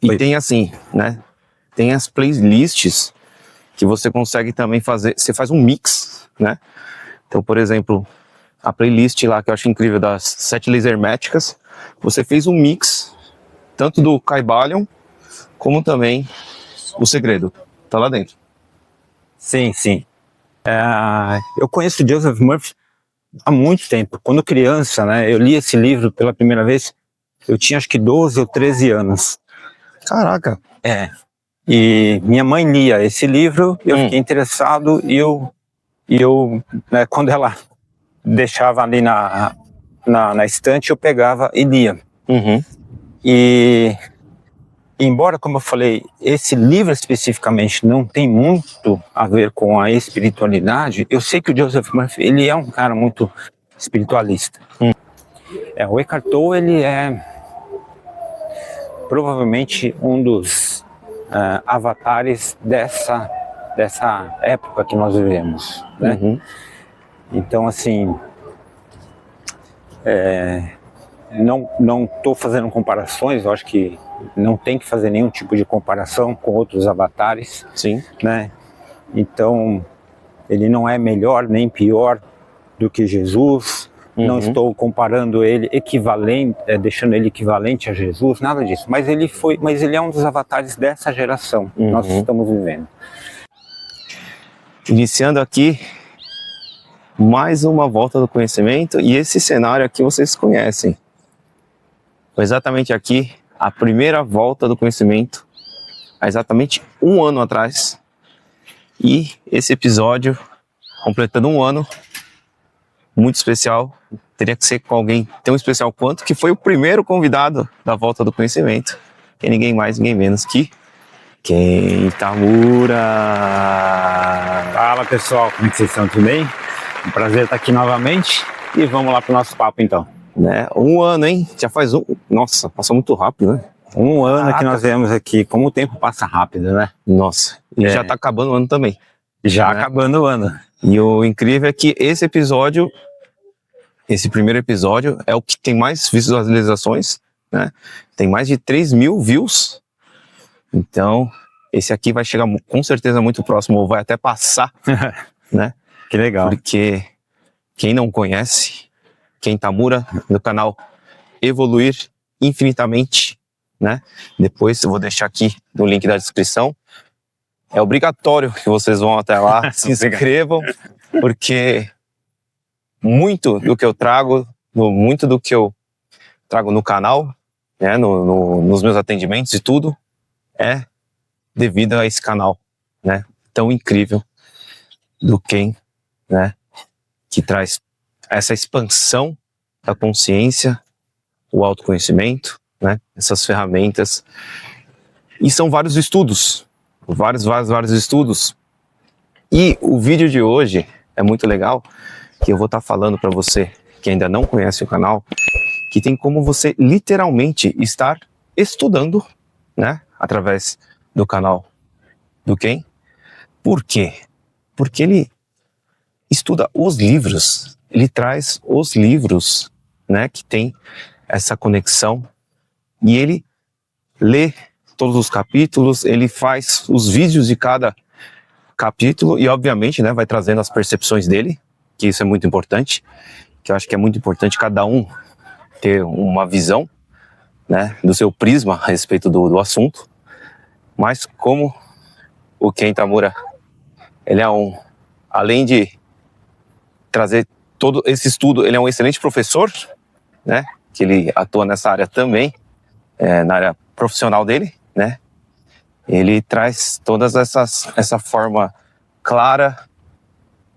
E tem assim, né? Tem as playlists que você consegue também fazer. Você faz um mix, né? Então, por exemplo, a playlist lá que eu acho incrível das 7 leis herméticas, você fez um mix tanto do Kybalion como também o Segredo. Tá lá dentro. Sim, sim. Eu conheço Joseph Murphy há muito tempo. Quando criança, né, eu li esse livro pela primeira vez, eu tinha acho que 12 ou 13 anos. Caraca! E minha mãe lia esse livro, eu fiquei interessado e eu né, quando ela deixava ali na estante, eu pegava e lia. E embora, como eu falei, esse livro especificamente não tem muito a ver com a espiritualidade, eu sei que o Joseph Murphy, ele é um cara muito espiritualista. O Eckhart Tolle, ele é provavelmente um dos avatares dessa época que nós vivemos, né? Então, assim, não estou fazendo comparações, eu acho que não tem que fazer nenhum tipo de comparação com outros avatares. Sim. Né? Então, ele não é melhor nem pior do que Jesus. Não estou comparando ele equivalente, deixando ele equivalente a Jesus, nada disso. Mas ele é um dos avatares dessa geração que nós estamos vivendo. Iniciando aqui mais uma volta do conhecimento, e esse cenário aqui vocês conhecem. Foi exatamente aqui a primeira volta do conhecimento, há exatamente 1 ano atrás. E esse episódio, completando 1 ano, muito especial, teria que ser com alguém tão especial quanto, que foi o primeiro convidado da volta do conhecimento, que é ninguém mais, ninguém menos que Ken Tamura. Fala pessoal, como é que vocês estão? Tudo bem? Um prazer estar aqui novamente e vamos lá para o nosso papo então. Né? 1 ano, hein? Já faz Nossa, passou muito rápido, né? 1 ano que nós vemos aqui, como o tempo passa rápido, né? Nossa, e já tá acabando o ano também. Já, né? Acabando o ano. E o incrível é que esse primeiro episódio é o que tem mais visualizações, né? Tem mais de 3.000 views. Então, esse aqui vai chegar com certeza muito próximo, ou vai até passar, né? Que legal. Porque quem não conhece, Ken Tamura, no canal Evoluir Infinitamente, né? Depois eu vou deixar aqui no link da descrição. É obrigatório que vocês vão até lá, se inscrevam, porque muito do que eu trago, muito do que eu trago no canal, né, nos meus atendimentos e tudo, é devido a esse canal, né, tão incrível do Ken, né, que traz essa expansão da consciência, o autoconhecimento, né, essas ferramentas. E são vários estudos, vários estudos. E o vídeo de hoje é muito legal, que eu vou estar falando para você que ainda não conhece o canal, que tem como você literalmente estar estudando, né, através do canal do Ken. Por quê? Porque ele estuda os livros, ele traz os livros, né, que tem essa conexão, e ele lê todos os capítulos, ele faz os vídeos de cada capítulo e obviamente, né, vai trazendo as percepções dele, que isso é muito importante, que eu acho que é muito importante cada um ter uma visão, né, do seu prisma a respeito do assunto. Mas como o Ken Tamura, ele é além de trazer todo esse estudo, ele é um excelente professor, né, que ele atua nessa área também, na área profissional dele, né, ele traz todas essa forma clara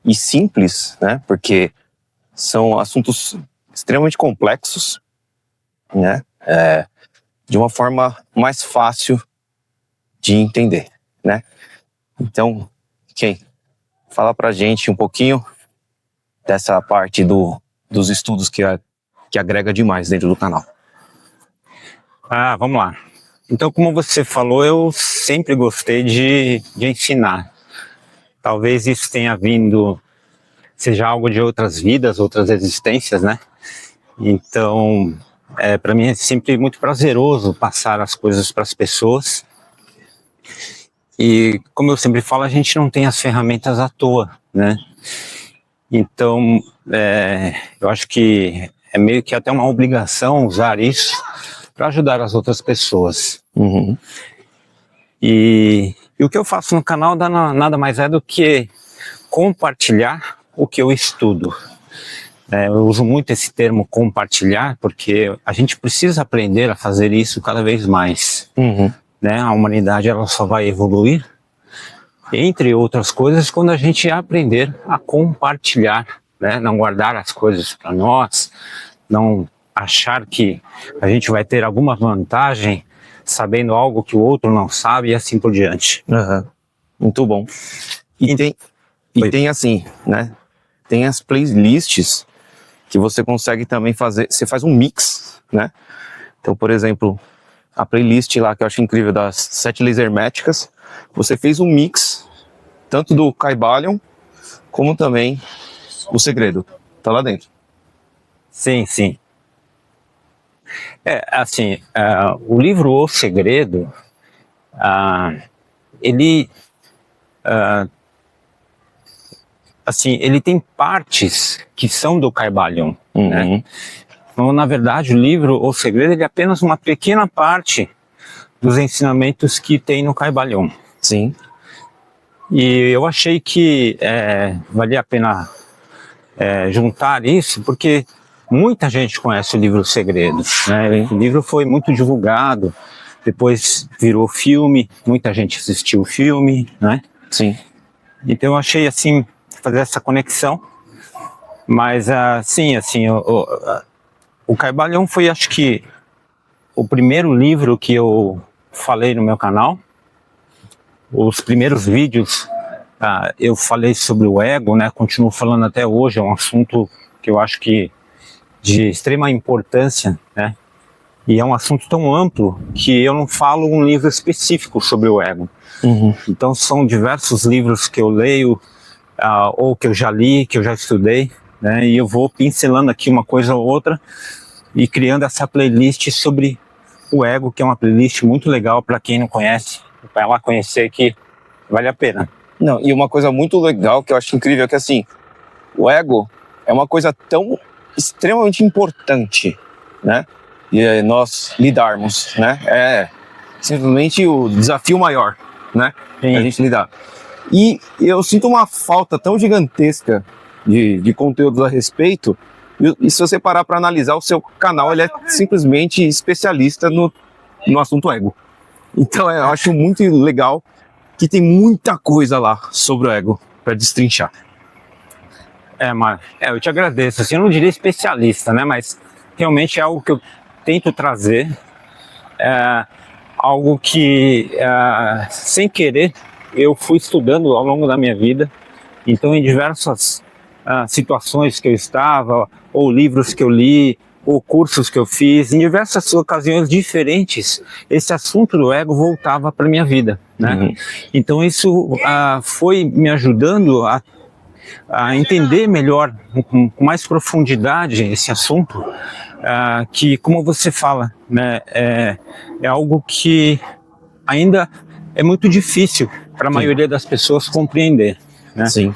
e simples, né, porque são assuntos extremamente complexos, né, de uma forma mais fácil de entender, né. Então, Ken, fala pra gente um pouquinho dessa parte dos estudos que agrega demais dentro do canal. Vamos lá. Então, como você falou, eu sempre gostei de ensinar. Talvez isso tenha vindo, seja algo de outras vidas, outras existências, né? Então, Para mim é sempre muito prazeroso passar as coisas para as pessoas. E, como eu sempre falo, a gente não tem as ferramentas à toa, né? Então, eu acho que é meio que até uma obrigação usar isso para ajudar as outras pessoas. Uhum. E o que eu faço no canal nada mais é do que compartilhar o que eu estudo. Eu uso muito esse termo compartilhar, porque a gente precisa aprender a fazer isso cada vez mais. Uhum. Né? A humanidade ela só vai evoluir, entre outras coisas, quando a gente aprender a compartilhar, né? Não guardar as coisas para nós, não achar que a gente vai ter alguma vantagem sabendo algo que o outro não sabe e assim por diante. Uhum. Muito bom. E tem assim, né? Tem as playlists que você consegue também fazer, você faz um mix, né? Então, por exemplo, a playlist lá que eu acho incrível das 7 leis herméticas, você fez um mix tanto do Kybalion como também o Segredo, tá lá dentro. Sim, sim. Assim, o livro O Segredo, ele assim, ele tem partes que são do Kybalion, né? Então, na verdade, o livro O Segredo ele é apenas uma pequena parte dos ensinamentos que tem no Kybalion. Sim. E eu achei que valia a pena juntar isso, porque muita gente conhece o livro O Segredo, né? O livro foi muito divulgado, depois virou filme, muita gente assistiu o filme, né? Sim. Então eu achei assim, fazer essa conexão, mas sim, assim, o Kybalion foi, acho que, o primeiro livro que eu falei no meu canal. Os primeiros vídeos eu falei sobre o ego, né? Continuo falando até hoje, é um assunto que eu acho que de extrema importância, né? E é um assunto tão amplo que eu não falo um livro específico sobre o ego. Uhum. Então são diversos livros que eu leio, ou que eu já li, que eu já estudei, né? E eu vou pincelando aqui uma coisa ou outra e criando essa playlist sobre o ego, que é uma playlist muito legal para quem não conhece, para lá conhecer, que vale a pena. Não, e uma coisa muito legal que eu acho incrível é que assim, o ego é uma coisa tão extremamente importante, né? E nós lidarmos, né? É simplesmente o desafio maior, né? Sim. A gente lidar. E eu sinto uma falta tão gigantesca de conteúdos a respeito. E se você parar para analisar, o seu canal ele é simplesmente especialista no assunto ego. Então eu acho muito legal que tem muita coisa lá sobre o ego para destrinchar. Mas eu te agradeço. Assim, eu não diria especialista, né? Mas realmente é algo que eu tento trazer. Algo que, sem querer, eu fui estudando ao longo da minha vida. Então, em diversas situações que eu estava, ou livros que eu li, ou cursos que eu fiz, em diversas ocasiões diferentes, esse assunto do ego voltava para minha vida, né? Uhum. Então, isso foi me ajudando a entender melhor, com mais profundidade, esse assunto, que, como você fala, né, é algo que ainda é muito difícil para a maioria das pessoas compreender, né? Sim.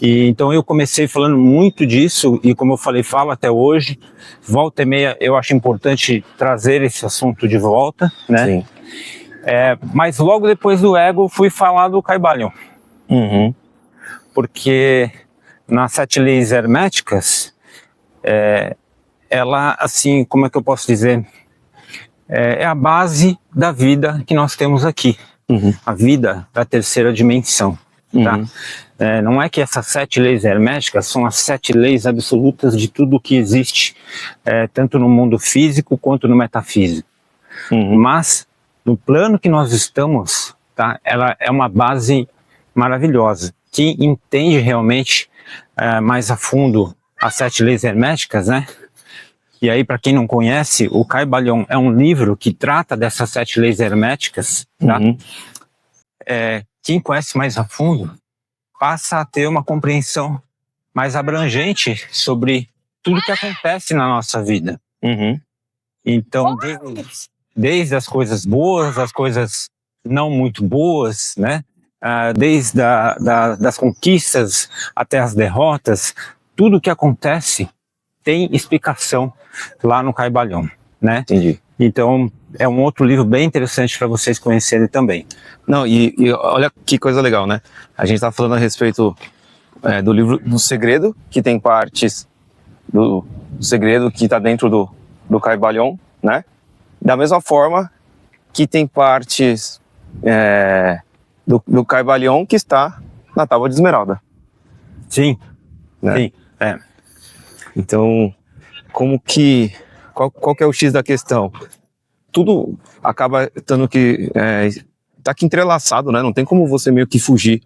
E então eu comecei falando muito disso e, como eu falei, falo até hoje. Volta e meia eu acho importante trazer esse assunto de volta, né? Sim. Mas logo depois do ego fui falar do Kybalion. Uhum. Porque nas 7 leis herméticas, ela, assim, como é que eu posso dizer? É a base da vida que nós temos aqui. Uhum. A vida da terceira dimensão. Tá? Uhum. Não é que essas 7 leis herméticas são as 7 leis absolutas de tudo que existe, tanto no mundo físico quanto no metafísico. Uhum. Mas, no plano que nós estamos, tá? Ela é uma base maravilhosa. Quem entende realmente mais a fundo as 7 leis herméticas, né? E aí, para quem não conhece, o Kybalion é um livro que trata dessas 7 leis herméticas, tá? Uhum. Quem conhece mais a fundo passa a ter uma compreensão mais abrangente sobre tudo que acontece na nossa vida. Uhum. Então, desde as coisas boas, as coisas não muito boas, né? Desde das conquistas até as derrotas, tudo que acontece tem explicação lá no Caibalhão, né? Entendi. Então, é um outro livro bem interessante para vocês conhecerem também. Não, e olha que coisa legal, né? A gente tá falando a respeito do livro do Segredo, que tem partes do Segredo que tá dentro do Caibalhão, né? Da mesma forma que tem partes do Caibalhão que está na Tábua de Esmeralda. Sim, né? Sim, Então, qual que é o X da questão? Tudo acaba tendo que tá aqui entrelaçado, né? Não tem como você meio que fugir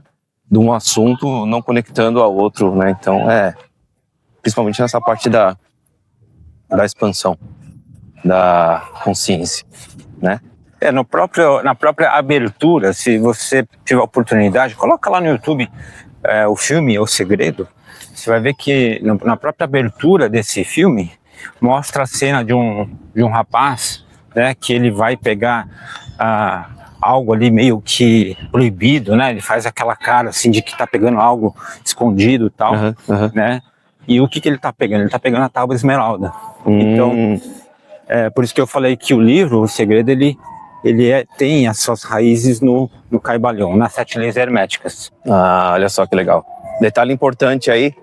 de um assunto não conectando ao outro, né? Então, principalmente nessa parte da expansão da consciência, né? Na própria abertura, se você tiver oportunidade, coloca lá no YouTube o filme O Segredo. Você vai ver que na própria abertura desse filme mostra a cena de um rapaz, né, que ele vai pegar algo ali meio que proibido, né? Ele faz aquela cara assim de que tá pegando algo escondido e tal, né? E o que ele tá pegando? Ele tá pegando a Tábua de Esmeralda. Então, por isso que eu falei que o livro, O Segredo, ele tem as suas raízes no Caibalhão, nas 7 leis herméticas. Olha só que legal. Detalhe importante aí.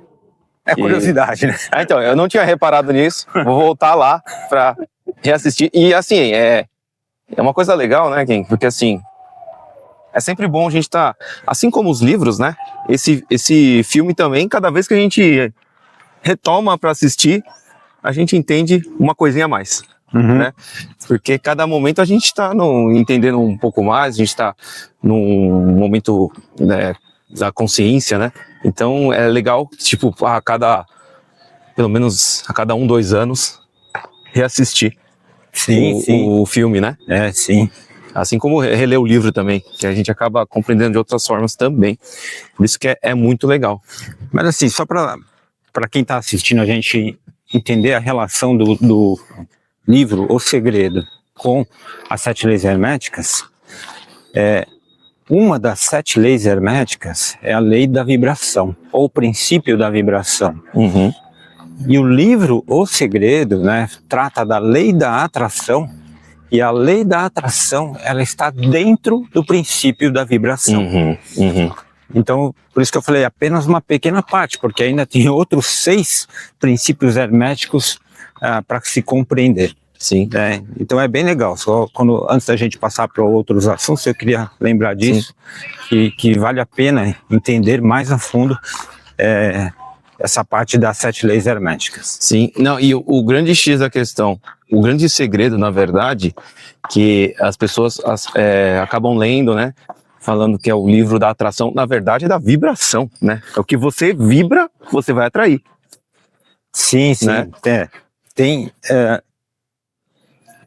Curiosidade, né? Então, eu não tinha reparado nisso. Vou voltar lá para reassistir. E assim, é uma coisa legal, né, Ken? Porque assim, é sempre bom a gente estar, assim como os livros, né? Esse filme também, cada vez que a gente retoma para assistir, a gente entende uma coisinha a mais. Né? Porque cada momento a gente está entendendo um pouco mais, a gente está num momento, né, da consciência, né? Então é legal, tipo, pelo menos a cada 1, 2 anos, reassistir o filme, né? Sim. Assim como reler o livro também, que a gente acaba compreendendo de outras formas também. Por isso que é muito legal. Mas assim, só para quem está assistindo a gente entender a relação do livro O Segredo com as 7 leis herméticas, uma das 7 leis herméticas é a lei da vibração, ou o princípio da vibração. E o livro O Segredo, né, trata da lei da atração, e a lei da atração, ela está dentro do princípio da vibração. Então, por isso que eu falei apenas uma pequena parte, porque ainda tem outros 6 princípios herméticos para se compreender. Sim. Então é bem legal. Só antes da gente passar para outros assuntos, eu queria lembrar disso, que vale a pena entender mais a fundo essa parte das 7 leis herméticas. Sim, não, e o grande X da questão, o grande segredo, na verdade, que as pessoas acabam lendo, né? Falando que é o livro da atração, na verdade é da vibração, né? É o que você vibra, você vai atrair. Sim, né?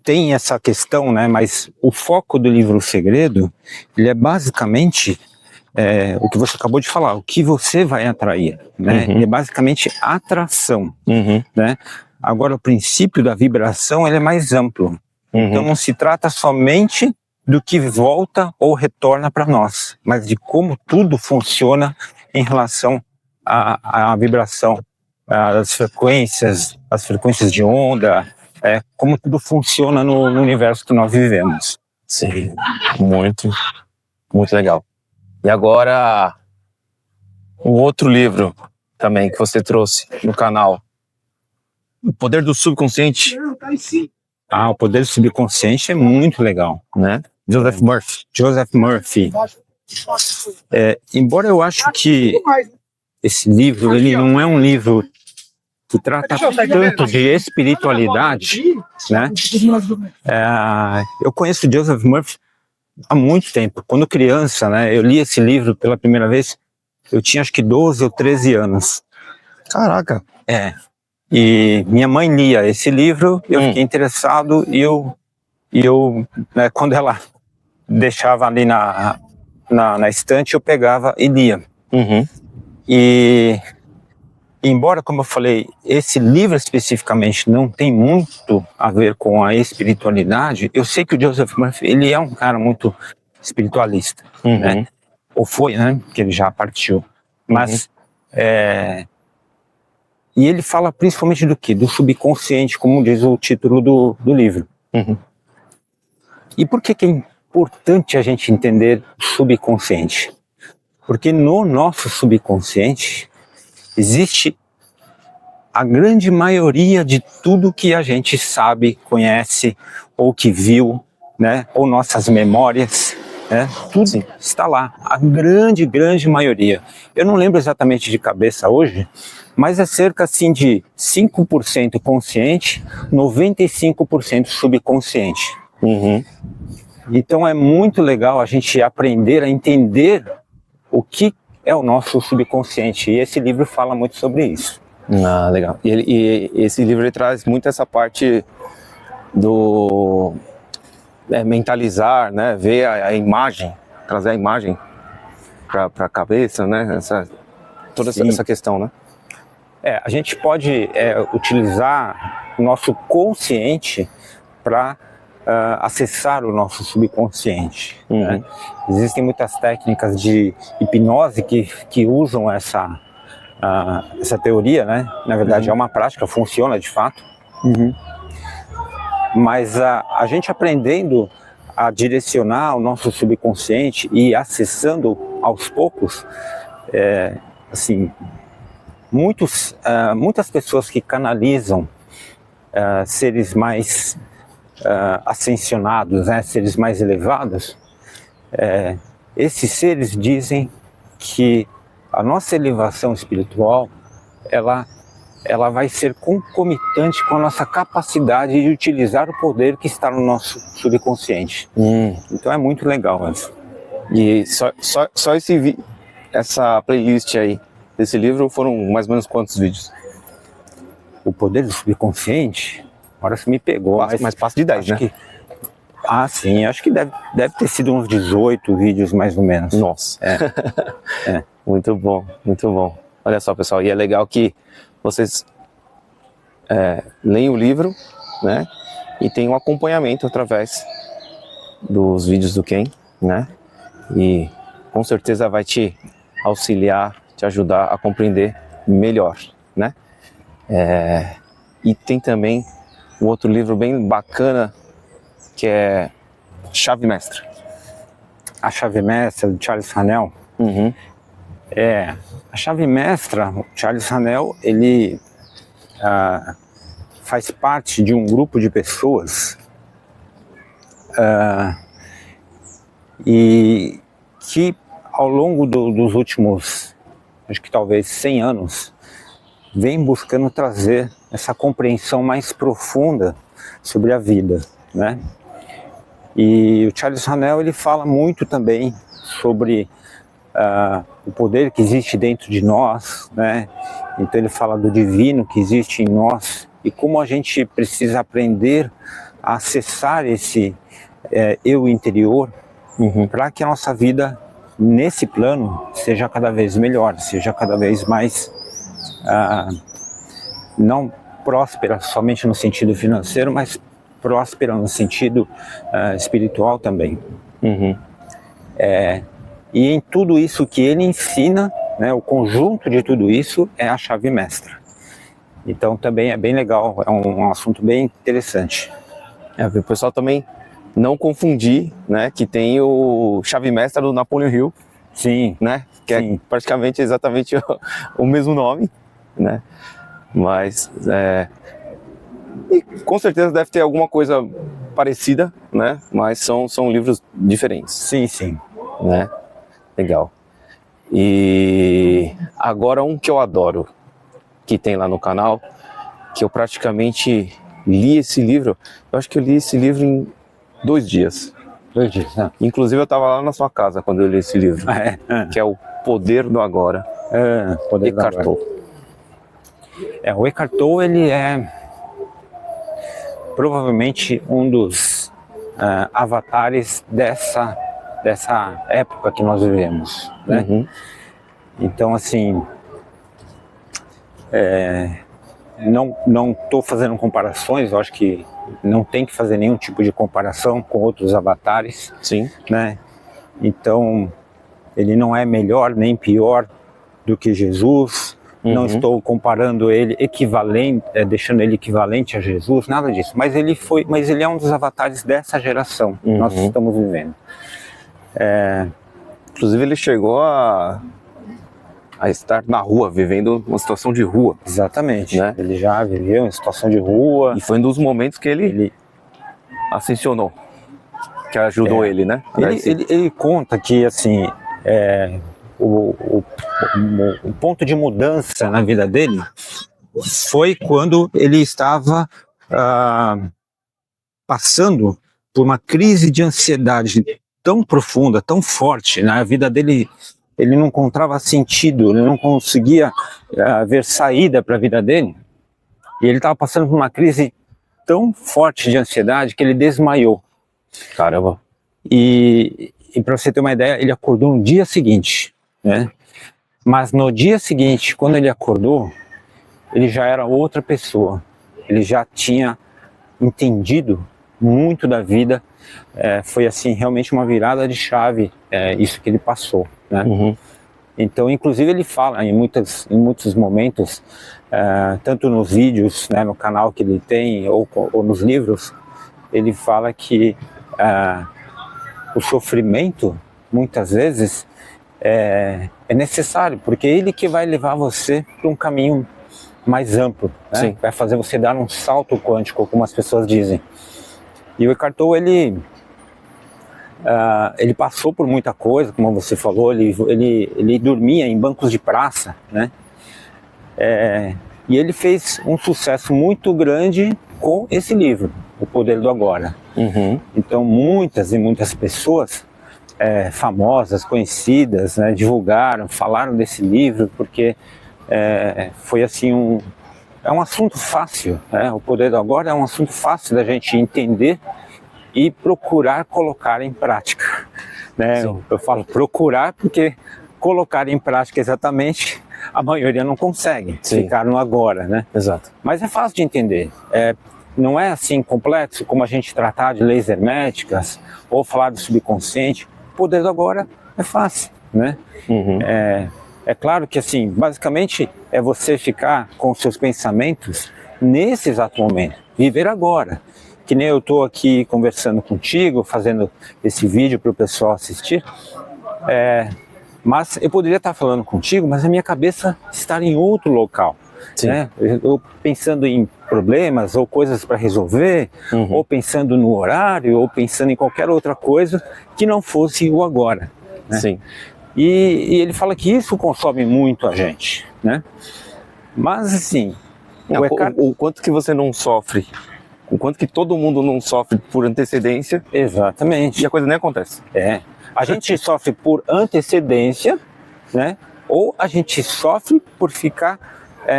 Tem essa questão, né? Mas o foco do livro O Segredo, ele é basicamente o que você acabou de falar, o que você vai atrair, né? Ele é basicamente atração, né? Agora, o princípio da vibração, ele é mais amplo. Então, não se trata somente do que volta ou retorna para nós, mas de como tudo funciona em relação à vibração, as frequências de onda, como tudo funciona no universo que nós vivemos. Sim, muito, muito legal. E agora, o outro livro também que você trouxe no canal, O Poder do Subconsciente. O Poder do Subconsciente é muito legal, né? Joseph Murphy. Embora eu acho que esse livro, ele não é um livro que trata tanto de espiritualidade, né? Eu conheço Joseph Murphy há muito tempo. Quando criança, né? Eu li esse livro pela primeira vez, eu tinha acho que 12 ou 13 anos. Caraca! E minha mãe lia esse livro, eu fiquei interessado e eu né, quando ela deixava ali na estante, eu pegava e lia. E embora, como eu falei, esse livro especificamente não tem muito a ver com a espiritualidade, eu sei que o Joseph Murphy, ele é um cara muito espiritualista, né? Ou foi, né? Que ele já partiu. Mas, e ele fala principalmente do quê? Do subconsciente, como diz o título do livro. E por que é importante a gente entender o subconsciente? Porque no nosso subconsciente existe a grande maioria de tudo que a gente sabe, conhece, ou que viu, né? Ou nossas memórias, né? Tudo está lá, a grande maioria. Eu não lembro exatamente de cabeça hoje, mas é cerca assim de 5% consciente, 95% subconsciente. Então é muito legal a gente aprender a entender o que é o nosso subconsciente, e esse livro fala muito sobre isso. Ah, legal. E esse livro ele traz muito essa parte do mentalizar, né? Ver a imagem, trazer a imagem para a cabeça, né? Toda essa questão, né? A gente pode utilizar o nosso consciente para acessar o nosso subconsciente. Né? Existem muitas técnicas de hipnose que usam essa teoria, né? Na verdade é uma prática, funciona de fato. Mas a gente aprendendo a direcionar o nosso subconsciente e acessando aos poucos, assim, muitas pessoas que canalizam seres mais ascensionados, né, seres mais elevados, esses seres dizem que a nossa elevação espiritual, ela vai ser concomitante com a nossa capacidade de utilizar o poder que está no nosso subconsciente. Então é muito legal isso. E só essa playlist aí desse livro foram mais ou menos quantos vídeos? O poder do subconsciente, agora você me pegou. Mas passa de 10, né? Sim, acho que deve ter sido uns 18 vídeos mais ou menos. Nossa. Muito bom, muito bom. Olha só, pessoal, e é legal que vocês leem o livro, né? E tem um acompanhamento através dos vídeos do Ken, né? E com certeza vai te auxiliar, te ajudar a compreender melhor, né? E tem também um outro livro bem bacana que é Chave Mestra. A Chave Mestra, do Charles Haanel. A Chave Mestra, o Charles Haanel, ele faz parte de um grupo de pessoas e que ao longo dos últimos, acho que talvez 100 anos, vem buscando trazer essa compreensão mais profunda sobre a vida, né? E o Charles Haanel, ele fala muito também sobre o poder que existe dentro de nós, né? Então ele fala do divino que existe em nós e como a gente precisa aprender a acessar esse eu interior para que a nossa vida nesse plano seja cada vez melhor, seja cada vez mais não próspera somente no sentido financeiro, mas próspera no sentido espiritual também. E em tudo isso que ele ensina, né, o conjunto de tudo isso é a chave mestra. Então também é bem legal, é um assunto bem interessante. O pessoal também não confundir, né, que tem o chave mestra do Napoleon Hill. Sim. Né, que é praticamente exatamente o mesmo nome, né, mas e com certeza deve ter alguma coisa parecida, né, mas são livros diferentes. Sim. Né, legal. E agora um que eu adoro, que tem lá no canal, que eu praticamente li esse livro, eu acho que eu li esse livro em 2 dias. 2 dias, né? Inclusive eu estava lá na sua casa quando eu li esse livro, que é o Poder do Agora, Eckhart Tolle. O Eckhart Tolle, ele é provavelmente um dos avatares dessa época que nós vivemos, né? Então, assim, Não estou fazendo comparações, eu acho que não tem que fazer nenhum tipo de comparação com outros avatares. Sim. Né? Então, ele não é melhor nem pior do que Jesus. Não estou comparando ele equivalente, deixando ele equivalente a Jesus, nada disso. Mas ele é um dos avatares dessa geração que nós estamos vivendo. Inclusive ele chegou a estar na rua, vivendo uma situação de rua. Exatamente. Né? Ele já viveu em situação de rua. E foi um dos momentos que ele ascensionou, que ajudou ele, né? Ele conta que, assim, o ponto de mudança na vida dele foi quando ele estava passando por uma crise de ansiedade tão profunda, tão forte na vida dele. Ele não encontrava sentido, ele não conseguia ver saída para a vida dele. E ele estava passando por uma crise tão forte de ansiedade que ele desmaiou. Caramba. E para você ter uma ideia, ele acordou no dia seguinte, né? Mas no dia seguinte, quando ele acordou, ele já era outra pessoa. Ele já tinha entendido muito da vida. Foi assim, realmente uma virada de chave, isso que ele passou, né? Então, inclusive, ele fala em muitos momentos, tanto nos vídeos, né, no canal que ele tem, ou nos livros, ele fala que o sofrimento, muitas vezes, é necessário, porque ele que vai levar você para um caminho mais amplo, né? Sim. Vai fazer você dar um salto quântico, como as pessoas dizem. E o Eckhart Tolle, ele passou por muita coisa, como você falou, ele dormia em bancos de praça, né? E ele fez um sucesso muito grande com esse livro, O Poder do Agora. Então muitas e muitas pessoas famosas, conhecidas, né, divulgaram, falaram desse livro, porque foi assim um assunto fácil, né? O Poder do Agora é um assunto fácil da gente entender e procurar colocar em prática, né? Eu falo procurar porque colocar em prática exatamente a maioria não consegue. Sim. Ficar no agora, né? Exato. Mas é fácil de entender. Não é assim complexo como a gente tratar de leis herméticas ou falar do subconsciente. O Poder do Agora é fácil, né? É claro que, assim, basicamente é você ficar com os seus pensamentos nesse exato momento, viver agora. Que nem eu estou aqui conversando contigo, fazendo esse vídeo para o pessoal assistir. Mas eu poderia estar falando contigo, mas a minha cabeça está em outro local. Né? Eu pensando em problemas ou coisas para resolver, ou pensando no horário, ou pensando em qualquer outra coisa que não fosse o agora. Né? Sim. E ele fala que isso consome muito a gente, né? Mas assim, o quanto que você não sofre, o quanto que todo mundo não sofre por antecedência. Exatamente. E a coisa nem acontece. A gente sofre por antecedência, né? Ou a gente sofre por ficar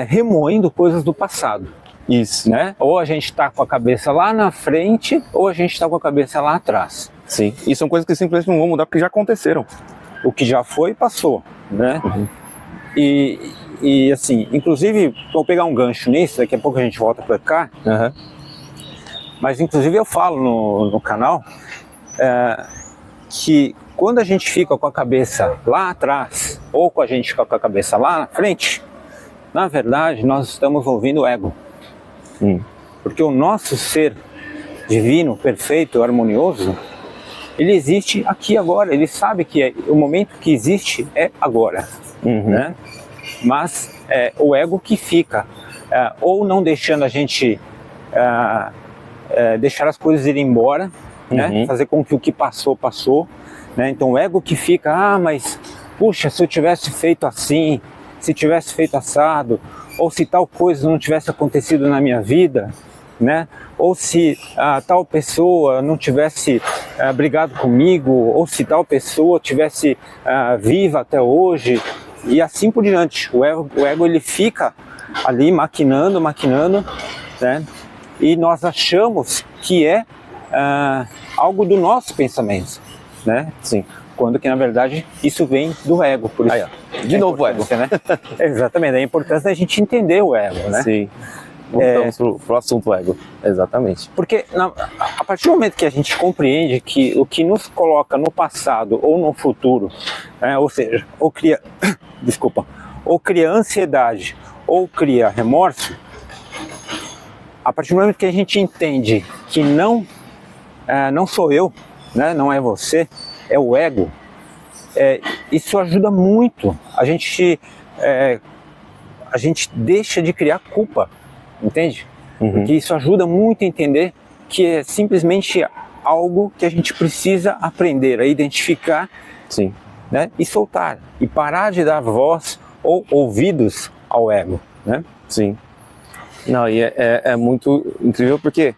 remoendo coisas do passado. Isso. Né? Ou a gente está com a cabeça lá na frente, ou a gente está com a cabeça lá atrás. Sim. E são coisas que simplesmente não vão mudar porque já aconteceram. O que já foi, passou, né? E assim, inclusive, vou pegar um gancho nisso, daqui a pouco a gente volta para cá. Mas inclusive eu falo no canal que quando a gente fica com a cabeça lá atrás, ou com a gente fica com a cabeça lá na frente, na verdade nós estamos ouvindo o ego. Porque o nosso ser divino, perfeito, harmonioso, ele existe aqui agora, ele sabe que o momento que existe é agora, né? Mas o ego que fica, ou não deixando a gente deixar as coisas irem embora, né? Fazer com que o que passou, passou, né? Então o ego que fica, mas puxa, se eu tivesse feito assim, se tivesse feito assado, ou se tal coisa não tivesse acontecido na minha vida, né? Ou se tal pessoa não tivesse brigado comigo, ou se tal pessoa tivesse viva até hoje, e assim por diante. O ego ele fica ali maquinando, né? E nós achamos que é algo do nosso pensamento, né? Sim. quando que na verdade isso vem do ego. Por isso, Aí, ó, de novo o ego. Né? Exatamente, a importância da gente entender o ego, né? Sim. Voltamos pro assunto ego. Exatamente. Porque a partir do momento que a gente compreende que o que nos coloca no passado ou no futuro, né, ou seja, ou cria, desculpa, ou cria ansiedade ou cria remorso, a partir do momento que a gente entende que não sou eu, né, não é você, é o ego, isso ajuda muito. A gente deixa de criar culpa, entende? Porque isso ajuda muito a entender que é simplesmente algo que a gente precisa aprender a identificar, sim, né, e soltar, e parar de dar voz ou ouvidos ao ego, né? Sim. Não, e é muito incrível porque,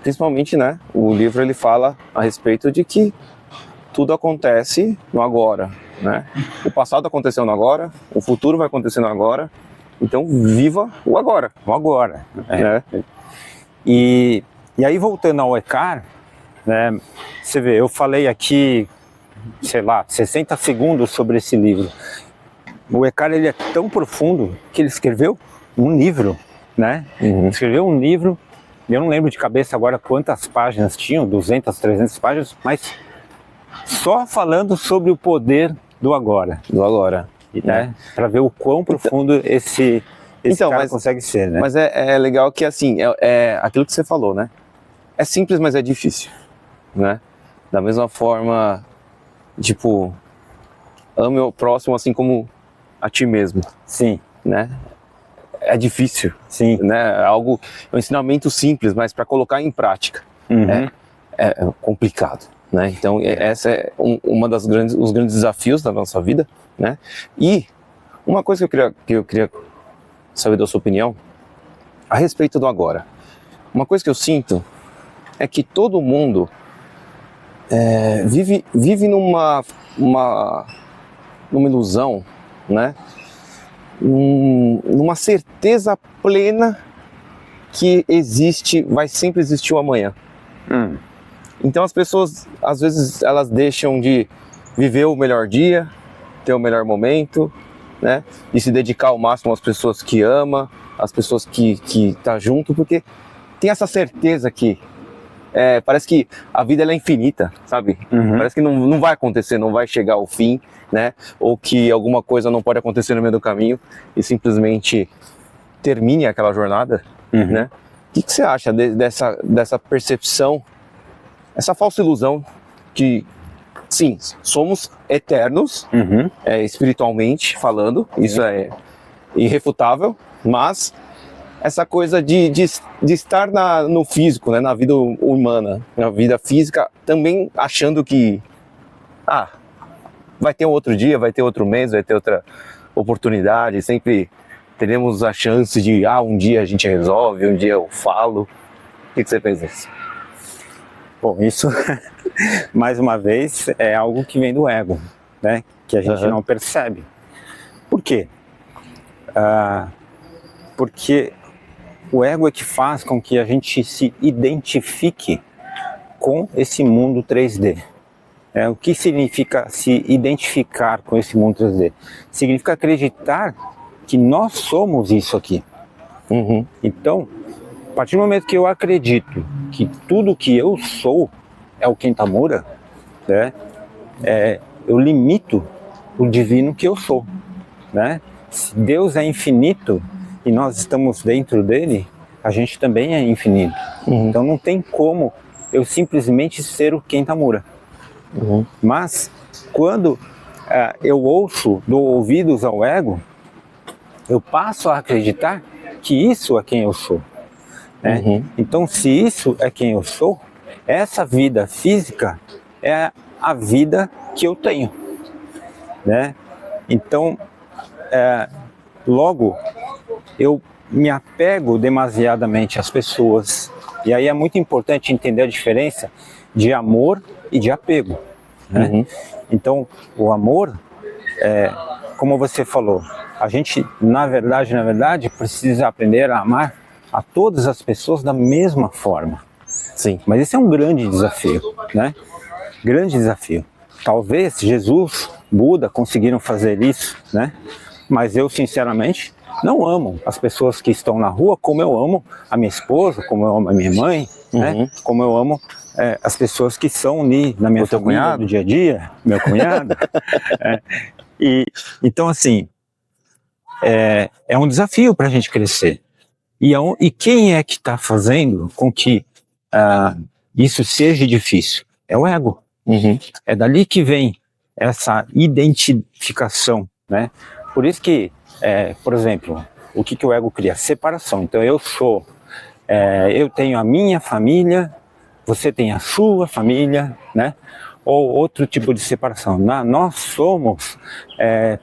principalmente, né, o livro ele fala a respeito de que tudo acontece no agora, né? O passado aconteceu no agora, o futuro vai acontecer no agora, então viva o agora. O agora. Né? E aí, voltando ao Eckhart, né, você vê, eu falei aqui, sei lá, 60 segundos sobre esse livro. O Eckhart, ele é tão profundo que ele escreveu um livro, né? Escreveu um livro, eu não lembro de cabeça agora quantas páginas tinham, 200, 300 páginas, mas só falando sobre o poder do agora. Do agora. Né? Para ver o quão profundo esse cara consegue ser, né? Mas é legal que, assim, é aquilo que você falou, né? É simples, mas é difícil, né? Da mesma forma, tipo, ame o próximo assim como a ti mesmo. Sim. Né? É difícil. Sim. Né? É um ensinamento simples, mas para colocar em prática é complicado. Né? Então, essa é uma das os grandes desafios da nossa vida, né? E uma coisa que eu queria saber da sua opinião a respeito do agora. Uma coisa que eu sinto é que todo mundo vive numa ilusão, né? Numa certeza plena que vai sempre existir o amanhã. Então as pessoas, às vezes, elas deixam de viver o melhor dia, ter o melhor momento, né? E se dedicar ao máximo às pessoas que ama, às pessoas que tá junto, porque tem essa certeza que parece que a vida ela é infinita, sabe? Parece que não vai acontecer, não vai chegar ao fim, né? Ou que alguma coisa não pode acontecer no meio do caminho e simplesmente termine aquela jornada, né? O que você acha dessa percepção, essa falsa ilusão que, sim, somos eternos, espiritualmente falando, isso é irrefutável, mas essa coisa de estar no físico, né, na vida humana, na vida física, também achando que vai ter um outro dia, vai ter outro mês, vai ter outra oportunidade, sempre teremos a chance de um dia a gente resolve, um dia eu falo. O que você pensa disso? Bom, isso, mais uma vez, é algo que vem do ego, né? Que a gente não percebe. Por quê? Porque o ego é que faz com que a gente se identifique com esse mundo 3D. O que significa se identificar com esse mundo 3D? Significa acreditar que nós somos isso aqui. Então, a partir do momento que eu acredito que tudo que eu sou é o Kentamura, né, eu limito o divino que eu sou, né? Se Deus é infinito e nós estamos dentro dele, a gente também é infinito. Então não tem como eu simplesmente ser o Kentamura. Mas quando eu dou ouvidos ao ego, eu passo a acreditar que isso é quem eu sou. Então, se isso é quem eu sou, essa vida física é a vida que eu tenho, né? Então, logo, eu me apego demasiadamente às pessoas. E aí é muito importante entender a diferença de amor e de apego, né? Então, o amor, como você falou, a gente, na verdade, precisa aprender a amar a todas as pessoas da mesma forma. Sim. Mas esse é um grande desafio, né? Grande desafio. talvez Jesus, Buda conseguiram fazer isso, né? Mas eu, sinceramente, não amo as pessoas que estão na rua como eu amo a minha esposa, como eu amo a minha mãe, né? Como eu amo as pessoas que são na minha família do dia a dia, meu cunhado. Então, assim, é um desafio para a gente crescer. E quem é que está fazendo com que isso seja difícil? É o ego. É dali que vem essa identificação, né? Por isso que, por exemplo, o que o ego cria? Separação. Então eu tenho a minha família, você tem a sua família, né? Ou outro tipo de separação. Nós somos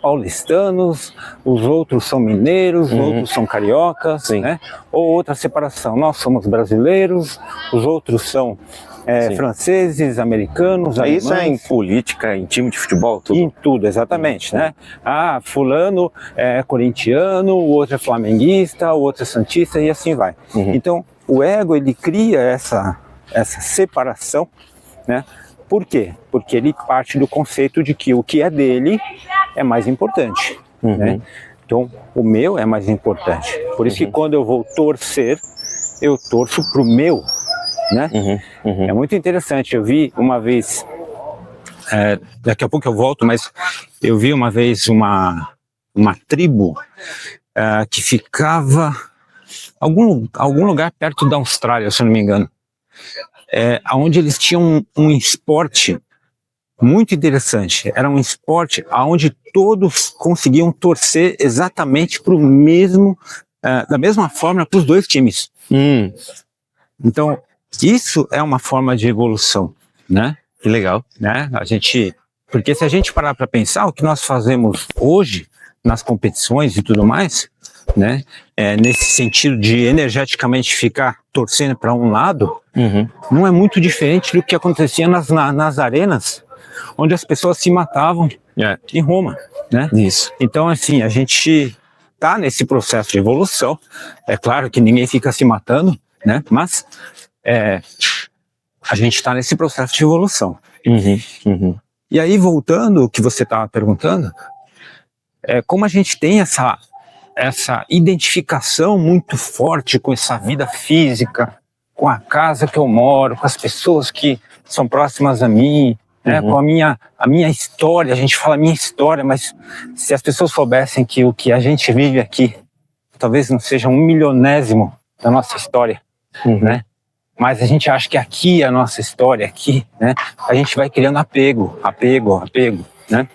paulistanos, os outros são mineiros, os outros são cariocas, né? Ou outra separação, nós somos brasileiros, os outros são franceses, americanos, alemães. Isso é em política, em time de futebol, tudo? Em tudo, exatamente, né? Fulano é corintiano, o outro é flamenguista, o outro é santista e assim vai. Então, o ego, ele cria essa separação, né? Por quê? Porque ele parte do conceito de que o que é dele é mais importante, né? Então, o meu é mais importante. Por isso que quando eu vou torcer, eu torço pro meu, né? É muito interessante. Eu vi uma vez, daqui a pouco eu volto, mas eu vi uma vez uma tribo que ficava algum lugar perto da Austrália, se eu não me engano. Onde eles tinham um esporte muito interessante. Era um esporte onde todos conseguiam torcer exatamente para o mesmo, da mesma forma para os dois times. Então, isso é uma forma de evolução, né? Que legal. Né? Porque se a gente parar para pensar, o que nós fazemos hoje nas competições e tudo mais, né? Nesse sentido de energeticamente ficar torcendo para um lado, não é muito diferente do que acontecia nas arenas, onde as pessoas se matavam em Roma, né? Isso. Então, assim, a gente está nesse processo de evolução. É claro que ninguém fica se matando, né? Mas a gente está nesse processo de evolução. E aí, voltando ao que você estava perguntando, como a gente tem essa identificação muito forte com essa vida física, com a casa que eu moro, com as pessoas que são próximas a mim, né, com a minha história. A gente fala minha história, mas se as pessoas soubessem que o que a gente vive aqui talvez não seja 1/1000º da nossa história, né? Mas a gente acha que aqui é a nossa história, aqui, né? A gente vai criando apego, né?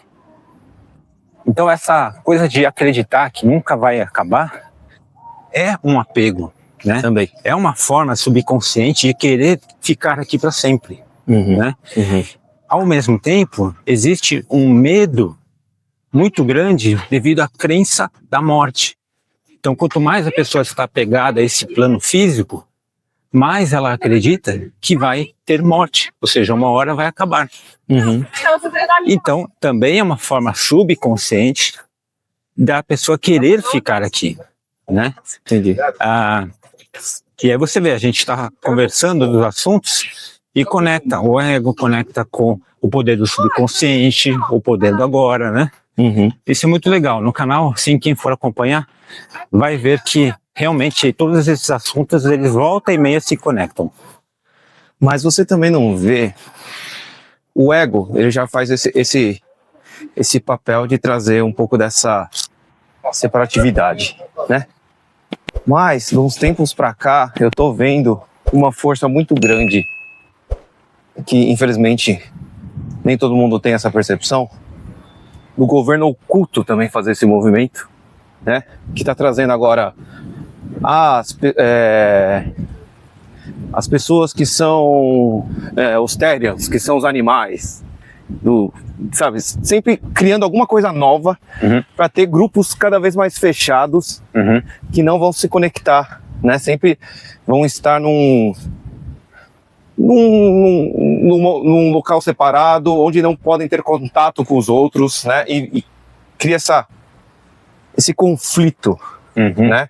Então essa coisa de acreditar que nunca vai acabar é um apego, né? Também. É uma forma subconsciente de querer ficar aqui para sempre, né? Ao mesmo tempo, existe um medo muito grande devido à crença da morte. Então, quanto mais a pessoa está apegada a esse plano físico, mais ela acredita que vai ter morte, ou seja, uma hora vai acabar. Então, também é uma forma subconsciente da pessoa querer ficar aqui, né? Entendi. E aí você vê, a gente está conversando dos assuntos e conecta, o ego conecta com o poder do subconsciente, o poder do agora, né? Isso é muito legal. No canal, assim, quem for acompanhar, vai ver que realmente todos esses assuntos, eles volta e meia se conectam. Mas você também não vê, o ego, ele já faz esse papel de trazer um pouco dessa separatividade, né? Mas, de uns tempos pra cá, eu tô vendo uma força muito grande, que infelizmente nem todo mundo tem essa percepção, do governo oculto também fazer esse movimento, né? Que tá trazendo agora as pessoas que são os Therians, que são os animais, sabe, sempre criando alguma coisa nova para ter grupos cada vez mais fechados que não vão se conectar, né? Sempre vão estar num local separado, onde não podem ter contato com os outros, né? E cria esse conflito, né?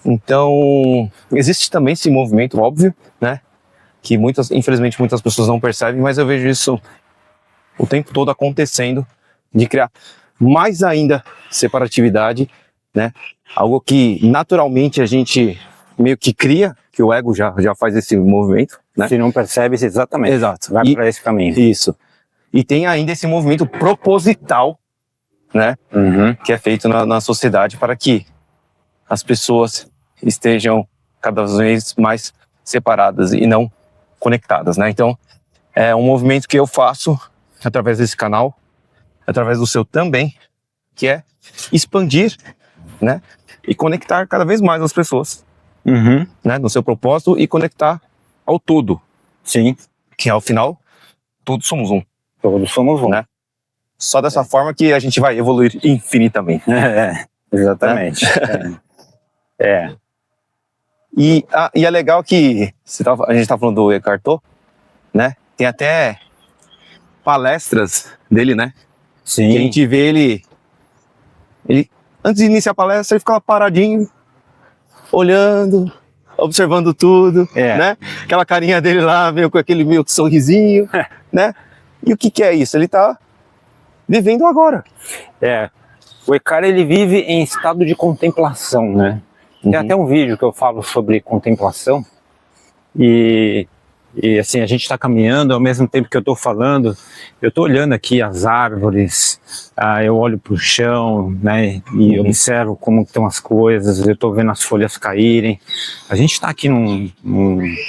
Então, existe também esse movimento, óbvio, né? Que infelizmente muitas pessoas não percebem, mas eu vejo isso o tempo todo acontecendo, de criar mais ainda separatividade, né? Algo que naturalmente a gente meio que cria, que o ego já faz esse movimento, né? Se não percebe, exatamente. Exato. Vai para esse caminho. Isso. E tem ainda esse movimento proposital, né? Que é feito na sociedade para que as pessoas estejam cada vez mais separadas e não conectadas, né? Então, é um movimento que eu faço através desse canal, através do seu também, que é expandir, né? E conectar cada vez mais as pessoas, né? No seu propósito e conectar ao todo. Sim. Que ao final, todos somos um. Todos somos um. Né? Só dessa forma que a gente vai evoluir infinitamente. Exatamente. Né? E é legal que a gente tá falando do Eckhart Tolle, né? Tem até palestras dele, né? Sim. Que a gente vê ele antes de iniciar a palestra, ele ficava paradinho, olhando, observando tudo, né? Aquela carinha dele lá, meio com aquele meio sorrisinho, né? E o que é isso? Ele tá vivendo agora. O Eckhart, ele vive em estado de contemplação, né? Tem até um vídeo que eu falo sobre contemplação e assim, a gente está caminhando, ao mesmo tempo que eu estou falando, eu estou olhando aqui as árvores, eu olho para o chão, né, e observo como estão as coisas, eu estou vendo as folhas caírem. A gente está aqui num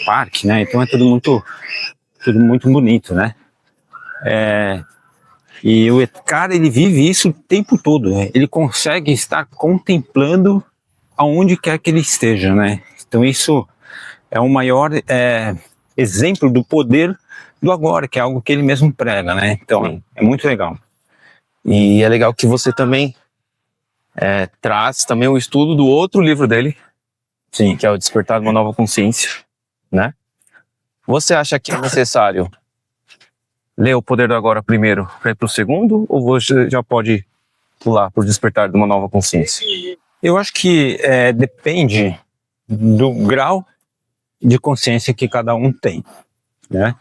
parque, né, então é tudo muito bonito, né. E o Eckhart, ele vive isso o tempo todo, né? Ele consegue estar contemplando aonde quer que ele esteja, né. Então isso é o maior exemplo do poder do agora, que é algo que ele mesmo prega, né? Então, é muito legal. E é legal que você também traz também o estudo do outro livro dele, sim, que é o Despertar de uma Nova Consciência, né? Você acha que é necessário ler o Poder do Agora primeiro para ir para o segundo, ou você já pode pular para o Despertar de uma Nova Consciência? Eu acho que depende do grau de consciência que cada um tem, né?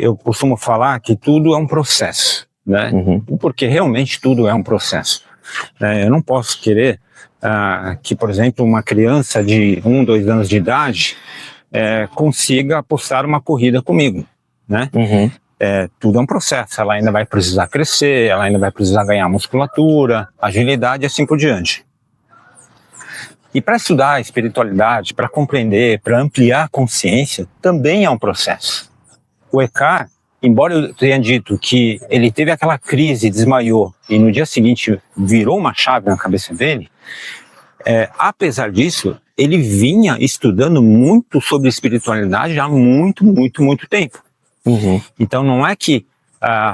Eu costumo falar que tudo é um processo, né? Porque realmente tudo é um processo. Eu não posso querer que, por exemplo, uma criança de 1, 2 anos de idade consiga apostar uma corrida comigo, né? Tudo é um processo. Ela ainda vai precisar crescer, ela ainda vai precisar ganhar musculatura, agilidade e assim por diante. E para estudar a espiritualidade, para compreender, para ampliar a consciência, também é um processo. O Eckhart, embora eu tenha dito que ele teve aquela crise, desmaiou, e no dia seguinte virou uma chave na cabeça dele, apesar disso, ele vinha estudando muito sobre espiritualidade há muito, muito, muito tempo. Então não é que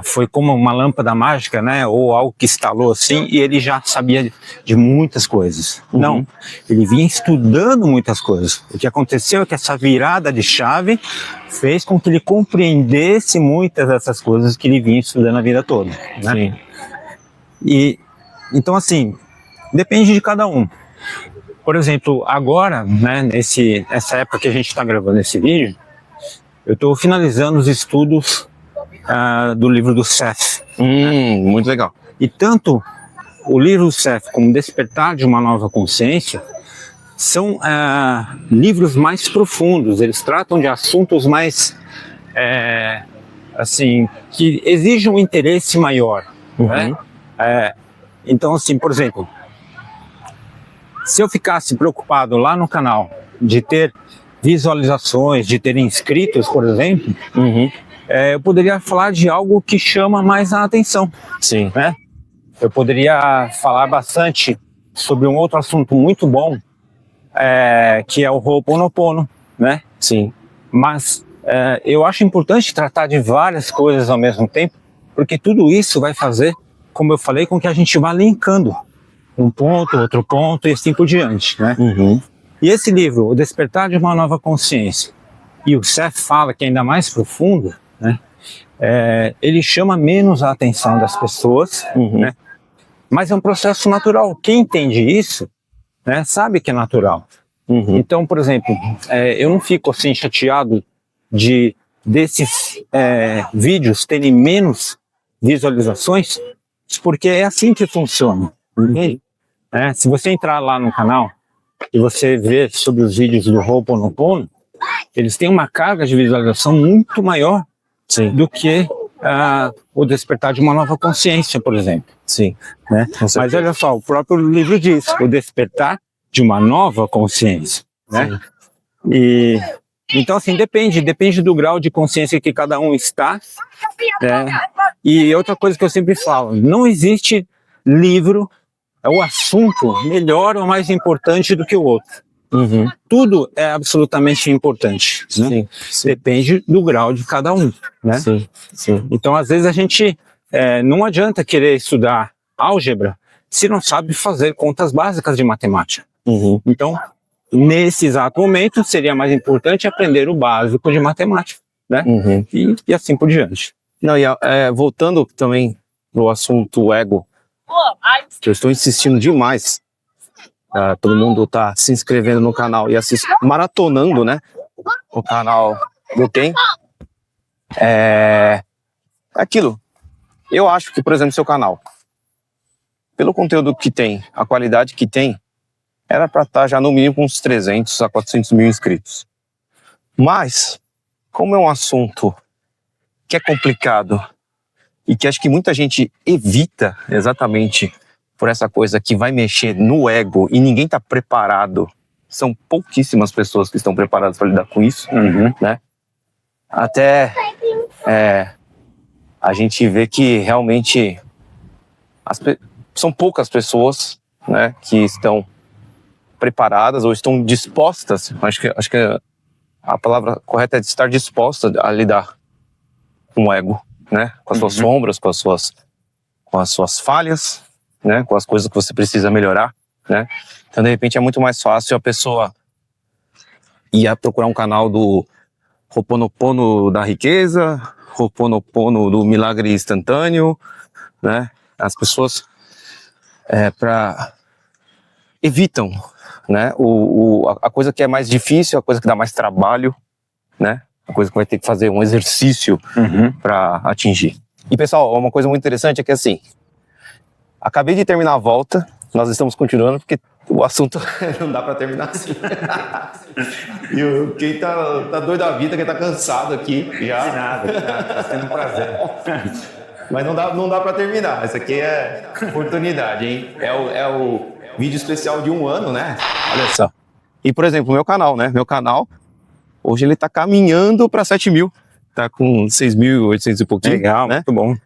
foi como uma lâmpada mágica, né, ou algo que estalou assim e ele já sabia de muitas coisas. Não, ele vinha estudando muitas coisas. O que aconteceu é que essa virada de chave fez com que ele compreendesse muitas dessas coisas que ele vinha estudando a vida toda, né? Sim. E então assim, depende de cada um. Por exemplo, agora, né, nessa época que a gente está gravando esse vídeo, eu estou finalizando os estudos do livro do Seth. Muito legal. E tanto o livro do Seth como Despertar de uma Nova Consciência são livros mais profundos. Eles tratam de assuntos mais assim, que exigem um interesse maior, né? Então assim, por exemplo, se eu ficasse preocupado lá no canal de ter visualizações, de ter inscritos, por exemplo, eu poderia falar de algo que chama mais a atenção. Sim. Né? Eu poderia falar bastante sobre um outro assunto muito bom, que é o Ho'oponopono, né? Sim. Mas eu acho importante tratar de várias coisas ao mesmo tempo, porque tudo isso vai fazer, como eu falei, com que a gente vá linkando um ponto, outro ponto e assim por diante, né? E esse livro, O Despertar de uma Nova Consciência, e o Seth fala que é ainda mais profundo, né? Ele chama menos a atenção das pessoas, né? Mas é um processo natural. Quem entende isso, né, sabe que é natural. Então, por exemplo, eu não fico assim chateado de desses vídeos terem menos visualizações, porque é assim que funciona. Se você entrar lá no canal e você ver sobre os vídeos do Ho'oponopono, eles têm uma carga de visualização muito maior do que o despertar de uma nova consciência, por exemplo. Sim. Né? Mas olha só, o próprio livro diz, o despertar de uma nova consciência. Né? E então, assim, depende do grau de consciência que cada um está. Né? E outra coisa que eu sempre falo, não existe livro, o assunto melhor ou mais importante do que o outro. Tudo é absolutamente importante. Né? Sim. Depende do grau de cada um. Né? Sim. Então, às vezes, a gente não adianta querer estudar álgebra se não sabe fazer contas básicas de matemática. Então, nesse exato momento, seria mais importante aprender o básico de matemática. Né? E assim por diante. Não, e voltando também no assunto ego, que eu estou insistindo demais. Todo mundo tá se inscrevendo no canal e maratonando, né, o canal do Ken. Aquilo. Eu acho que, por exemplo, seu canal, pelo conteúdo que tem, a qualidade que tem, era para estar já no mínimo com uns 300 a 400 mil inscritos. Mas, como é um assunto que é complicado e que acho que muita gente evita exatamente por essa coisa que vai mexer no ego e ninguém está preparado, são pouquíssimas pessoas que estão preparadas para lidar com isso, né? Até a gente vê que realmente são poucas pessoas, né, que estão preparadas ou estão dispostas, acho que a palavra correta é de estar disposta a lidar com o ego, né, com as suas sombras, com as suas falhas, né, com as coisas que você precisa melhorar, né? Então, de repente, é muito mais fácil a pessoa ir procurar um canal do Ho'oponopono da riqueza, Ho'oponopono do milagre instantâneo, né? As pessoas evitam, né, a coisa que é mais difícil, a coisa que dá mais trabalho, né? A coisa que vai ter que fazer um exercício para atingir. E, pessoal, uma coisa muito interessante é que, assim, acabei de terminar a volta, nós estamos continuando porque o assunto não dá para terminar assim. E quem tá doido da vida, quem tá cansado aqui já. De nada, tá sendo um prazer. Mas não dá para terminar, isso aqui é oportunidade, hein? É o vídeo especial de 1 ano, né? Olha só. E, por exemplo, o meu canal, né? Meu canal, hoje ele tá caminhando para 7 mil, tá com 6.800 e pouquinho. Legal, né? Muito bom.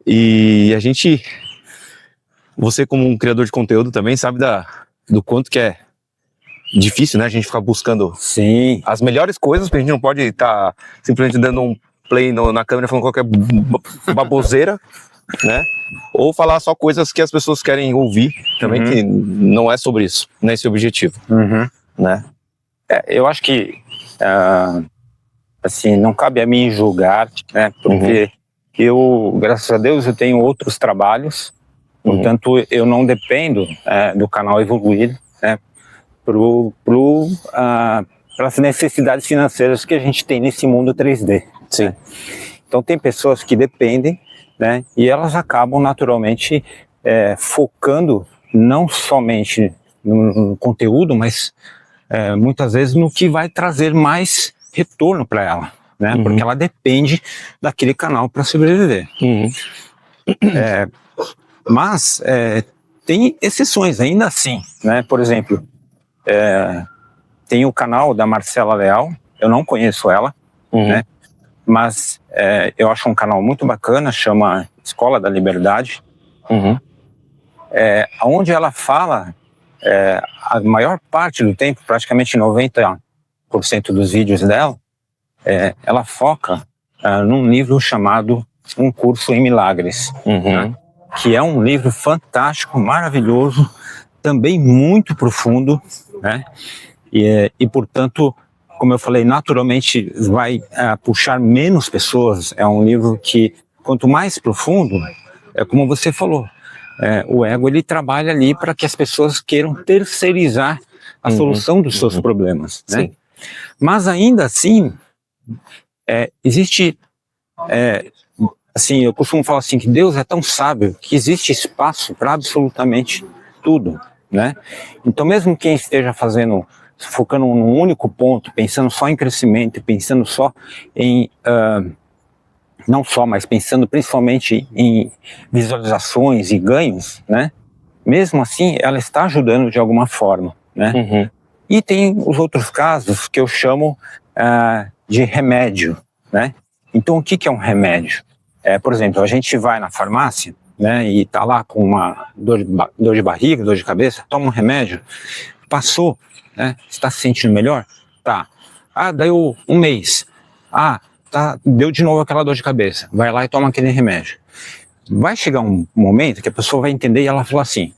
E a gente... Você, como um criador de conteúdo, também sabe do quanto que é difícil, né? A gente ficar buscando as melhores coisas, porque a gente não pode estar simplesmente dando um play na câmera falando qualquer baboseira, né? Ou falar só coisas que as pessoas querem ouvir também, que não é sobre isso, não é esse o objetivo, né? Eu acho que, assim, não cabe a mim julgar, né? Porque eu, graças a Deus, eu tenho outros trabalhos. Portanto, eu não dependo do canal evoluir, né, para as necessidades financeiras que a gente tem nesse mundo 3D. Né? Então, tem pessoas que dependem, né, e elas acabam naturalmente focando não somente no conteúdo, mas muitas vezes no que vai trazer mais retorno para ela, né, porque ela depende daquele canal para sobreviver. Mas tem exceções ainda assim, né? Por exemplo, tem o canal da Marcela Leal, eu não conheço ela, né? Mas eu acho um canal muito bacana, chama Escola da Liberdade, onde ela fala, a maior parte do tempo, praticamente 90% dos vídeos dela, ela foca num livro chamado Um Curso em Milagres, né? Que é um livro fantástico, maravilhoso, também muito profundo, né? E portanto, como eu falei, naturalmente vai puxar menos pessoas. É um livro que, quanto mais profundo, é como você falou, o ego ele trabalha ali para que as pessoas queiram terceirizar a solução dos seus problemas, né? Mas ainda assim, existe, assim, eu costumo falar assim, que Deus é tão sábio que existe espaço para absolutamente tudo, né? Então mesmo quem esteja focando num único ponto, pensando só em crescimento, pensando só em, não só, mas pensando principalmente em visualizações e ganhos, né? Mesmo assim, ela está ajudando de alguma forma, né? Uhum. E tem os outros casos que eu chamo de remédio, né? Então, o que é um remédio? Por exemplo, a gente vai na farmácia, né, e tá lá com uma dor de barriga, dor de cabeça, toma um remédio, passou, né? Está se sentindo melhor? Tá. Deu um mês. Deu de novo aquela dor de cabeça. Vai lá e toma aquele remédio. Vai chegar um momento que a pessoa vai entender e ela fala assim,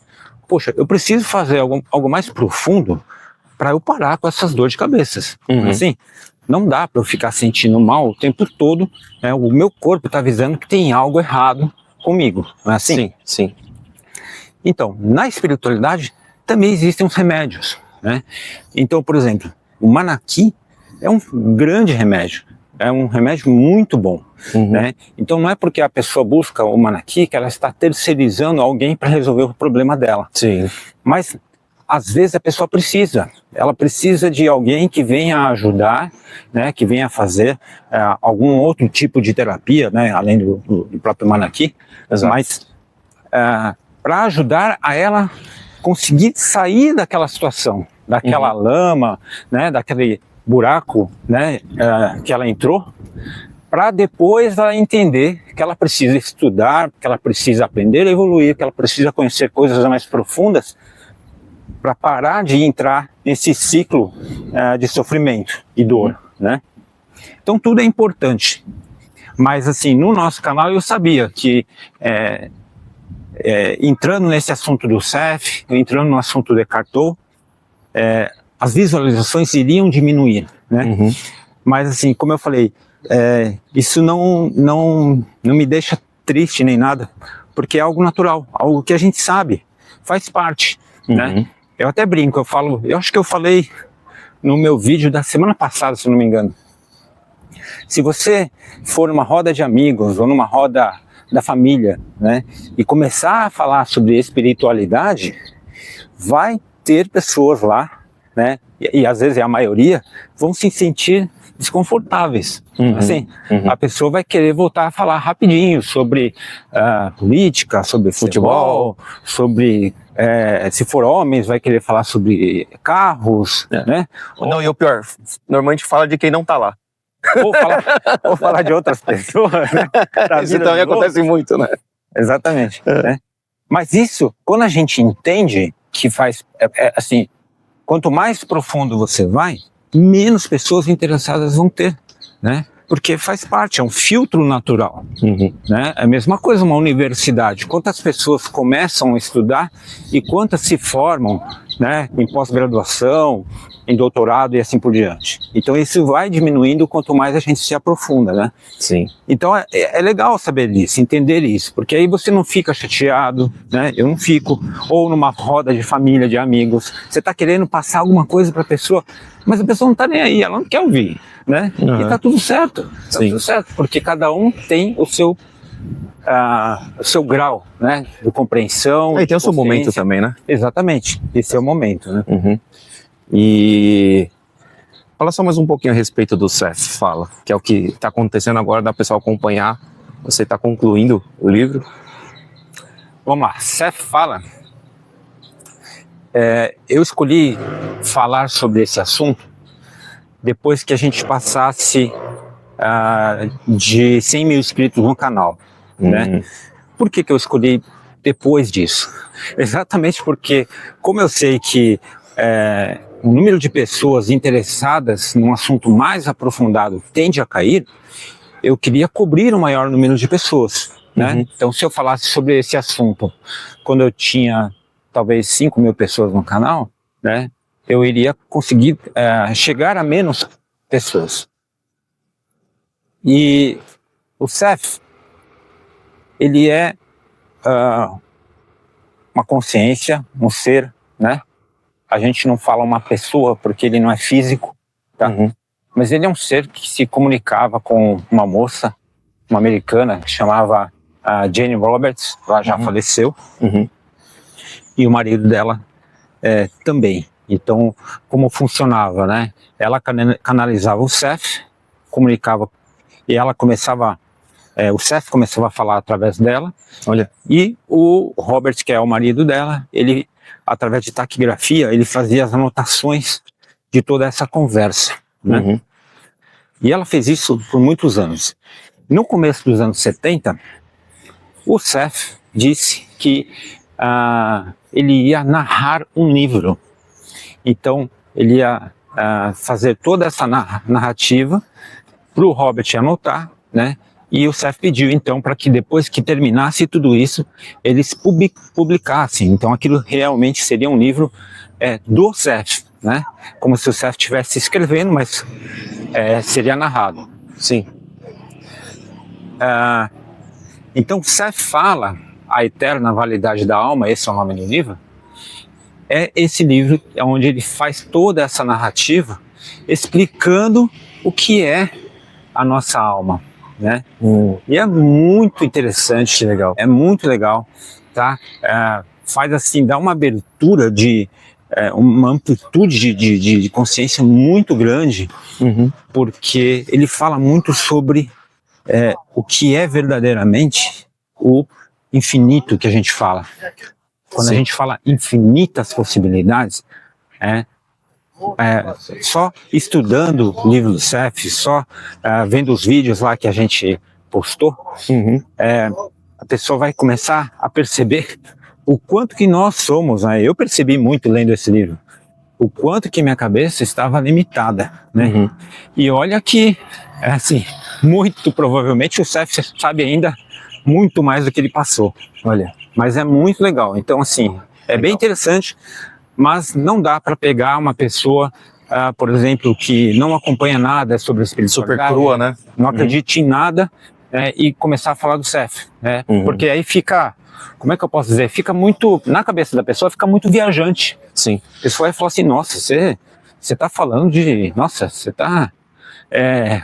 poxa, eu preciso fazer algo mais profundo para eu parar com essas dores de cabeça. Uhum. Assim, não dá para eu ficar sentindo mal o tempo todo, né? O meu corpo está avisando que tem algo errado comigo, não é assim? Sim, sim. Então, na espiritualidade também existem os remédios, né? Então, por exemplo, o Manaqui é um grande remédio, é um remédio muito bom, né? Então não é porque a pessoa busca o Manaqui que ela está terceirizando alguém para resolver o problema dela. Sim. Mas às vezes a pessoa ela precisa de alguém que venha ajudar, né? Que venha fazer algum outro tipo de terapia, né? Além do próprio Manaqui. Exato. Mas para ajudar a ela conseguir sair daquela situação, daquela lama, né, daquele buraco, né, que ela entrou, para depois ela entender que ela precisa estudar, que ela precisa aprender a evoluir, que ela precisa conhecer coisas mais profundas, para parar de entrar nesse ciclo de sofrimento e dor, né? Então tudo é importante. Mas assim, no nosso canal eu sabia que entrando nesse assunto do CEF, entrando no assunto do Eckhart Tolle, as visualizações iriam diminuir, né? Mas assim, como eu falei, isso não me deixa triste nem nada, porque é algo natural, algo que a gente sabe, faz parte, né? Eu até brinco, eu acho que eu falei no meu vídeo da semana passada, se não me engano. Se você for numa roda de amigos ou numa roda da família, né, e começar a falar sobre espiritualidade, vai ter pessoas lá, né, e às vezes é a maioria, vão se sentir desconfortáveis. Assim, a pessoa vai querer voltar a falar rapidinho sobre política, sobre futebol, sobre, se for homens, vai querer falar sobre carros, né? Não, e o pior, normalmente fala de quem não tá lá. Ou falar de outras pessoas, né? Isso também acontece muito, né? Exatamente. Né? Mas isso, quando a gente entende que faz, assim, quanto mais profundo você vai, menos pessoas interessadas vão ter, né? Porque faz parte, é um filtro natural, né? É a mesma coisa uma universidade. Quantas pessoas começam a estudar e quantas se formam, né? Em pós-graduação, em doutorado e assim por diante. Então isso vai diminuindo quanto mais a gente se aprofunda, né? Sim. Então é legal saber disso, entender isso, porque aí você não fica chateado, né? Eu não fico, ou numa roda de família, de amigos, você está querendo passar alguma coisa para a pessoa, mas a pessoa não está nem aí, ela não quer ouvir, né? E tá tudo certo, tudo certo, porque cada um tem o seu grau, né, de compreensão. E tem o seu momento também, né? Exatamente, esse é o momento, né? E fala só mais um pouquinho a respeito do CEF, fala, que é o que está acontecendo agora, dá o pessoal acompanhar, você está concluindo o livro. Vamos lá, CEF fala. Eu escolhi falar sobre esse assunto depois que a gente passasse de 100 mil inscritos no canal, né? Por que eu escolhi depois disso? Exatamente porque, como eu sei que o número de pessoas interessadas num assunto mais aprofundado tende a cair, eu queria cobrir o maior número de pessoas, né? Então, se eu falasse sobre esse assunto quando eu tinha talvez 5 mil pessoas no canal, né, eu iria conseguir chegar a menos pessoas. E o CEF, ele é uma consciência, um ser, né? A gente não fala uma pessoa porque ele não é físico, tá? mas ele é um ser que se comunicava com uma moça, uma americana, que chamava Jane Roberts, ela já faleceu, e o marido dela também. Então, como funcionava, né? Ela canalizava o Seth, comunicava, e ela começava, o Seth começava a falar através dela. Olha. E o Robert, que é o marido dela, ele, através de taquigrafia, ele fazia as anotações de toda essa conversa, né? E ela fez isso por muitos anos. No começo dos anos 70, o Seth disse que ele ia narrar um livro. Então, ele ia fazer toda essa narrativa para o Robert anotar, né? E o Seth pediu, então, para que depois que terminasse tudo isso, eles publicassem. Então, aquilo realmente seria um livro do Seth, né? Como se o Seth estivesse escrevendo, mas seria narrado. Sim. Então, Seth fala A Eterna Validade da Alma, esse é o nome do livro, é esse livro onde ele faz toda essa narrativa explicando o que é a nossa alma, né? E é muito interessante, legal. É muito legal, tá? Faz assim, dá uma abertura uma amplitude de consciência muito grande, porque ele fala muito sobre o que é verdadeiramente o infinito que a gente fala. Quando a gente fala infinitas possibilidades, só estudando o livro do Seth, só vendo os vídeos lá que a gente postou, a pessoa vai começar a perceber o quanto que nós somos, né? Eu percebi muito lendo esse livro, o quanto que minha cabeça estava limitada, né? E olha que, assim, muito provavelmente o Seth sabe ainda muito mais do que ele passou, olha. Mas é muito legal, então assim, bem interessante, mas não dá para pegar uma pessoa, por exemplo, que não acompanha nada sobre espiritualidade, super crua, né? Não acredita em nada, e começar a falar do Seth, né? Porque aí fica, como é que eu posso dizer, fica muito, na cabeça da pessoa fica muito viajante. Sim. A pessoa vai falar assim, nossa, você tá falando de, nossa, você tá,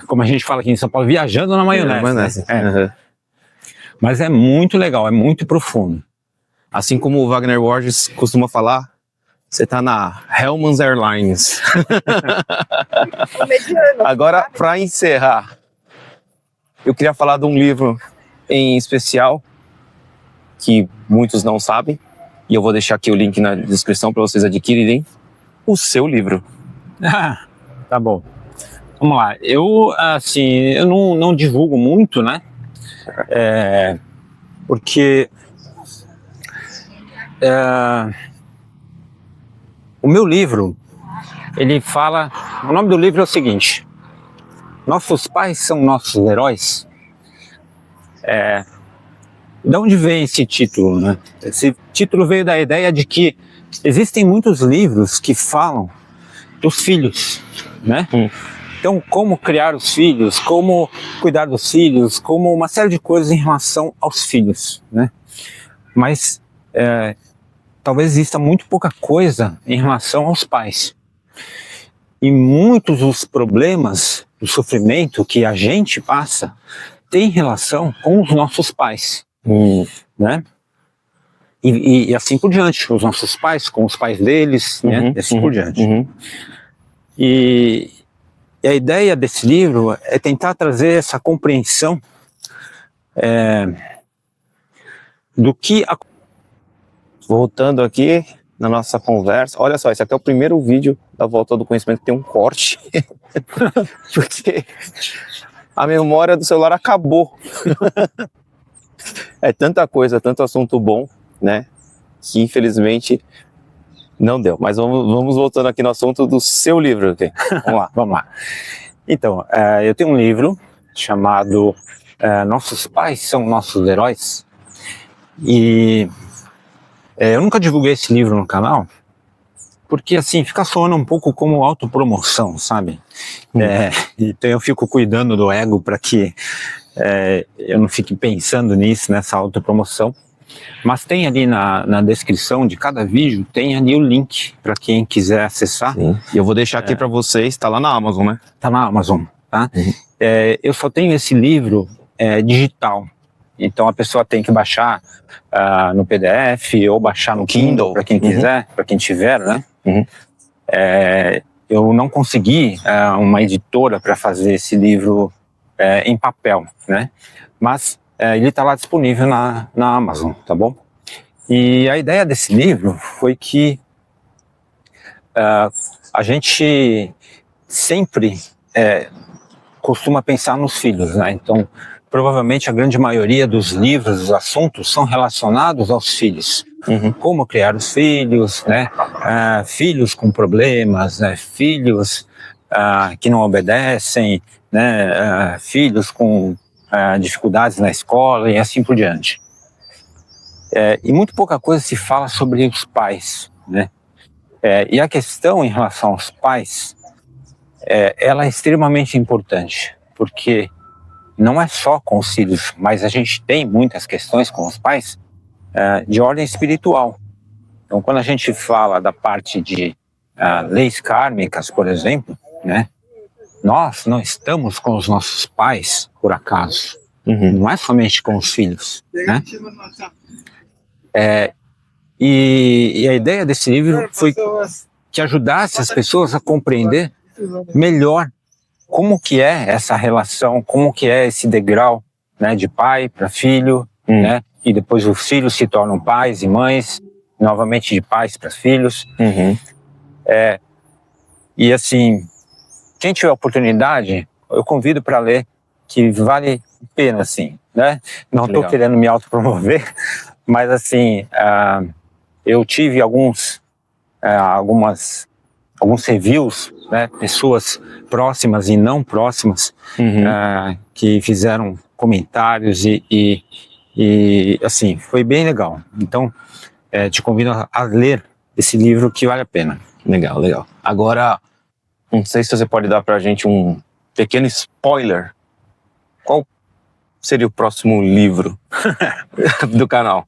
como a gente fala aqui em São Paulo, viajando na maionese. Né? Mas é muito legal, é muito profundo. Assim como o Wagner Borges costuma falar, você tá na Hellmann's Airlines. Agora, para encerrar, eu queria falar de um livro em especial que muitos não sabem, e eu vou deixar aqui o link na descrição para vocês adquirirem o seu livro. Tá bom. Vamos lá. Eu, assim, eu não divulgo muito, né? Porque o meu livro, ele fala, o nome do livro é o seguinte: nossos pais são nossos heróis. De onde vem esse título, né? Esse título veio da ideia de que existem muitos livros que falam dos filhos, né? Então, como criar os filhos, como cuidar dos filhos, como uma série de coisas em relação aos filhos, né? Mas talvez exista muito pouca coisa em relação aos pais. E muitos dos problemas, do sofrimento que a gente passa, tem relação com os nossos pais, né? E assim por diante, os nossos pais com os pais deles, né? E assim por diante. E a ideia desse livro é tentar trazer essa compreensão do que... Voltando aqui na nossa conversa, olha só, esse aqui é o primeiro vídeo da Volta do Conhecimento que tem um corte, porque a memória do celular acabou. É tanta coisa, tanto assunto bom, né, que infelizmente não deu. Mas vamos voltando aqui no assunto do seu livro, okay? Vamos lá. Vamos lá. Então, eu tenho um livro chamado Nossos Pais São Nossos Heróis, e eu nunca divulguei esse livro no canal, porque assim, fica soando um pouco como autopromoção, sabe? Então eu fico cuidando do ego para que eu não fique pensando nisso, nessa autopromoção. Mas tem ali na descrição de cada vídeo, tem ali o link para quem quiser acessar. Sim. E eu vou deixar aqui para vocês, tá lá na Amazon, né? Tá na Amazon, tá? Eu só tenho esse livro digital. Então a pessoa tem que baixar no PDF ou baixar no Kindle, para quem quiser, para quem tiver, né? Eu não consegui uma editora para fazer esse livro em papel, né? Mas ele está lá disponível na Amazon, tá bom? E a ideia desse livro foi que a gente sempre costuma pensar nos filhos, né? Então, provavelmente a grande maioria dos livros, dos assuntos, são relacionados aos filhos. Como criar os filhos, né? Filhos com problemas, né? Filhos que não obedecem, né? Filhos com dificuldades na escola e assim por diante. E muito pouca coisa se fala sobre os pais, né? E a questão em relação aos pais, ela é extremamente importante, porque não é só com os filhos, mas a gente tem muitas questões com os pais de ordem espiritual. Então, quando a gente fala da parte de leis kármicas, por exemplo, né, nós não estamos com os nossos pais por acaso. Não é somente com os filhos, né? E a ideia desse livro foi que ajudasse as pessoas a compreender melhor como que é essa relação, como que é esse degrau, né, de pai para filho, né, e depois os filhos se tornam pais e mães, novamente de pais para filhos. E assim, quem tiver oportunidade, eu convido para ler, que vale a pena, assim, né? Não estou querendo me autopromover, mas assim, eu tive alguns reviews, né, pessoas próximas e não próximas, que fizeram comentários e assim, foi bem legal. Então, te convido a ler esse livro, que vale a pena. Legal, legal. Agora, não sei se você pode dar pra gente um pequeno spoiler. Qual seria o próximo livro do canal?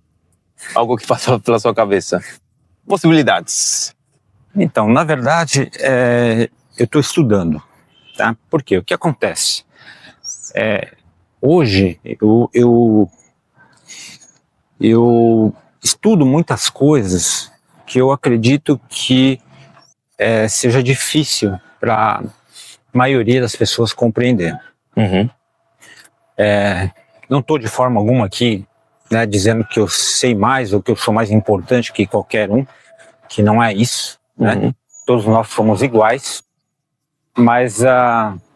Algo que passou pela sua cabeça. Possibilidades. Então, na verdade, eu estou estudando, tá? Por quê? O que acontece? Hoje, eu estudo muitas coisas que eu acredito que seja difícil para a maioria das pessoas compreender. Não estou de forma alguma aqui, né, dizendo que eu sei mais ou que eu sou mais importante que qualquer um, que não é isso, né? Todos nós somos iguais, mas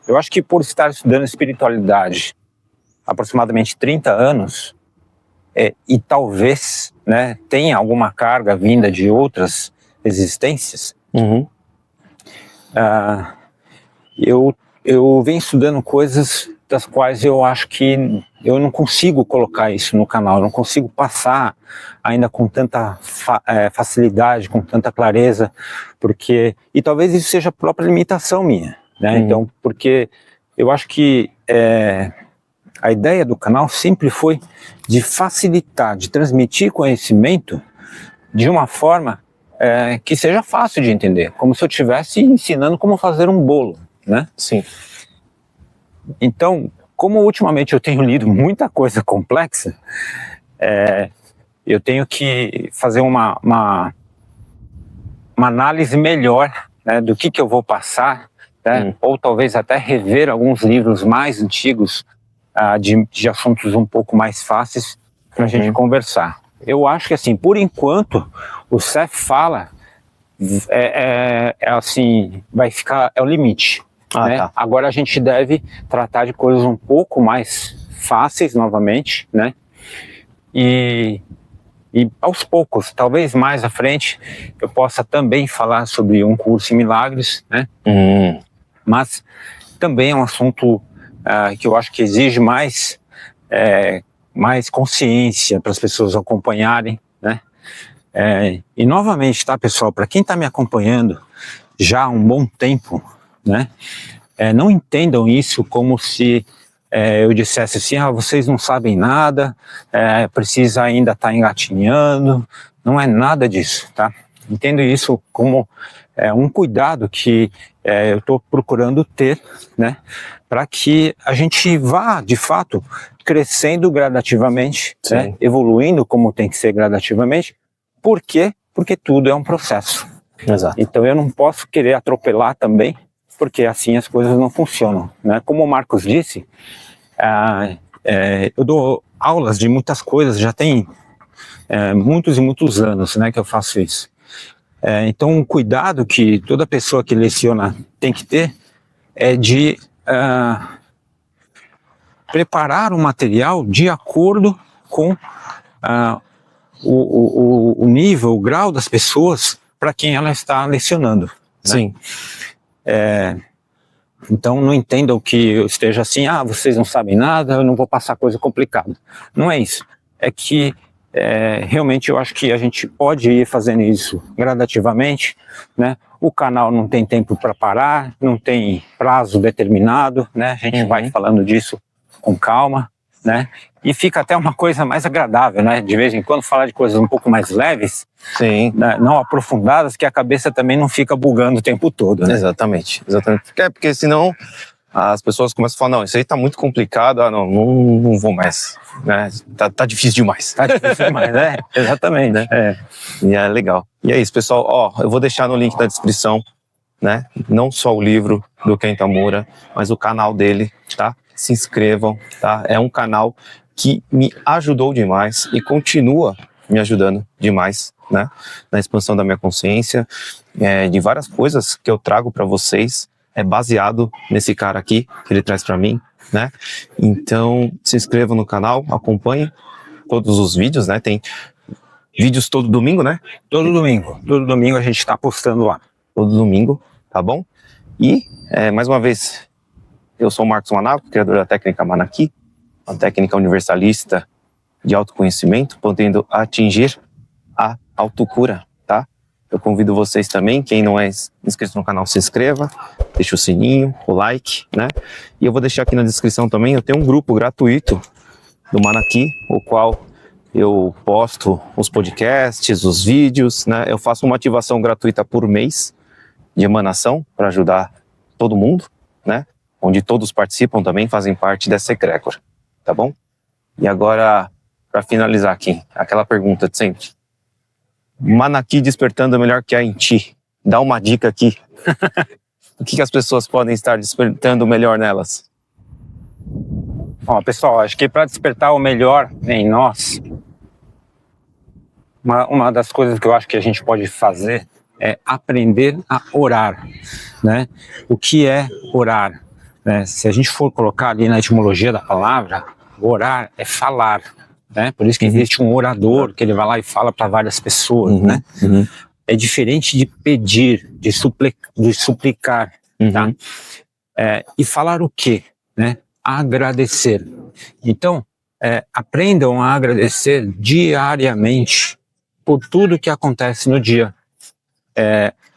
eu acho que por estar estudando espiritualidade aproximadamente 30 anos, e talvez, né, tenha alguma carga vinda de outras existências, eu venho estudando coisas das quais eu acho que eu não consigo colocar isso no canal, eu não consigo passar ainda com tanta facilidade, com tanta clareza, e talvez isso seja a própria limitação minha, né? Então, porque eu acho que a ideia do canal sempre foi de facilitar, de transmitir conhecimento de uma forma que seja fácil de entender, como se eu estivesse ensinando como fazer um bolo, né? Sim. Então, como ultimamente eu tenho lido muita coisa complexa, eu tenho que fazer uma análise melhor, né, do que eu vou passar, né, ou talvez até rever alguns livros mais antigos de assuntos um pouco mais fáceis para a gente conversar. Eu acho que, assim, por enquanto, o Seth fala assim, vai ficar, é o limite. Né? Tá. Agora a gente deve tratar de coisas um pouco mais fáceis novamente, né? E aos poucos, talvez mais à frente, eu possa também falar sobre um curso em milagres, né? Mas também é um assunto que eu acho que exige mais consciência para as pessoas acompanharem, né? E novamente, tá, pessoal, para quem está me acompanhando já há um bom tempo, né? Não entendam isso como se eu dissesse assim, vocês não sabem nada, precisa ainda estar engatinhando. Não é nada disso, tá? Entendo isso como um cuidado que eu estou procurando ter, né? Para que a gente vá, de fato, crescendo gradativamente, né? Evoluindo como tem que ser gradativamente. Por quê? Porque tudo é um processo. Exato. Então eu não posso querer atropelar também, porque assim as coisas não funcionam, né? Como o Marcos disse, eu dou aulas de muitas coisas, já tem muitos e muitos anos, né, que eu faço isso. Então um cuidado que toda pessoa que leciona tem que ter é de preparar o material de acordo com o nível, o grau das pessoas para quem ela está lecionando. Sim. Então não entendam que eu esteja assim, vocês não sabem nada, eu não vou passar coisa complicada. Não é isso. É que realmente eu acho que a gente pode ir fazendo isso gradativamente, né? O canal não tem tempo para parar, não tem prazo determinado, né? A gente vai falando disso com calma, né? E fica até uma coisa mais agradável, né? De vez em quando falar de coisas um pouco mais leves, né? Não aprofundadas, que a cabeça também não fica bugando o tempo todo, né? Exatamente. Porque senão as pessoas começam a falar, não, isso aí tá muito complicado, não vou mais, né? Tá difícil demais. Tá difícil demais, né? Exatamente. Né? E é legal. E é isso, pessoal, eu vou deixar no link da descrição, né? Não só o livro do Ken Tamura, mas o canal dele, tá? Se inscrevam, tá? É um canal que me ajudou demais e continua me ajudando demais, né? Na expansão da minha consciência, de várias coisas que eu trago para vocês, baseado nesse cara aqui, que ele traz para mim, né? Então, se inscrevam no canal, acompanhem todos os vídeos, né? Tem vídeos todo domingo, né? Todo domingo a gente está postando lá. Todo domingo, tá bom? E, mais uma vez, eu sou o Marcos Manaco, criador da técnica Manaki, uma técnica universalista de autoconhecimento, podendo atingir a autocura, tá? Eu convido vocês também, quem não é inscrito no canal, se inscreva, deixa o sininho, o like, né? E eu vou deixar aqui na descrição também, eu tenho um grupo gratuito do Manaki, o qual eu posto os podcasts, os vídeos, né? Eu faço uma ativação gratuita por mês de emanação para ajudar todo mundo, né? Onde todos participam também, fazem parte dessa egrégora, tá bom? E agora, para finalizar aqui, aquela pergunta de sempre. Manaki despertando melhor que há em ti. Dá uma dica aqui. O que as pessoas podem estar despertando melhor nelas? Pessoal, acho que para despertar o melhor em nós, uma das coisas que eu acho que a gente pode fazer é aprender a orar, né? O que é orar? Né? Se a gente for colocar ali na etimologia da palavra, orar é falar, né? Por isso que existe um orador, que ele vai lá e fala para várias pessoas, né? É diferente de pedir, de suplicar, tá? E falar o quê? Né? Agradecer. Então, aprendam a agradecer diariamente por tudo que acontece no dia.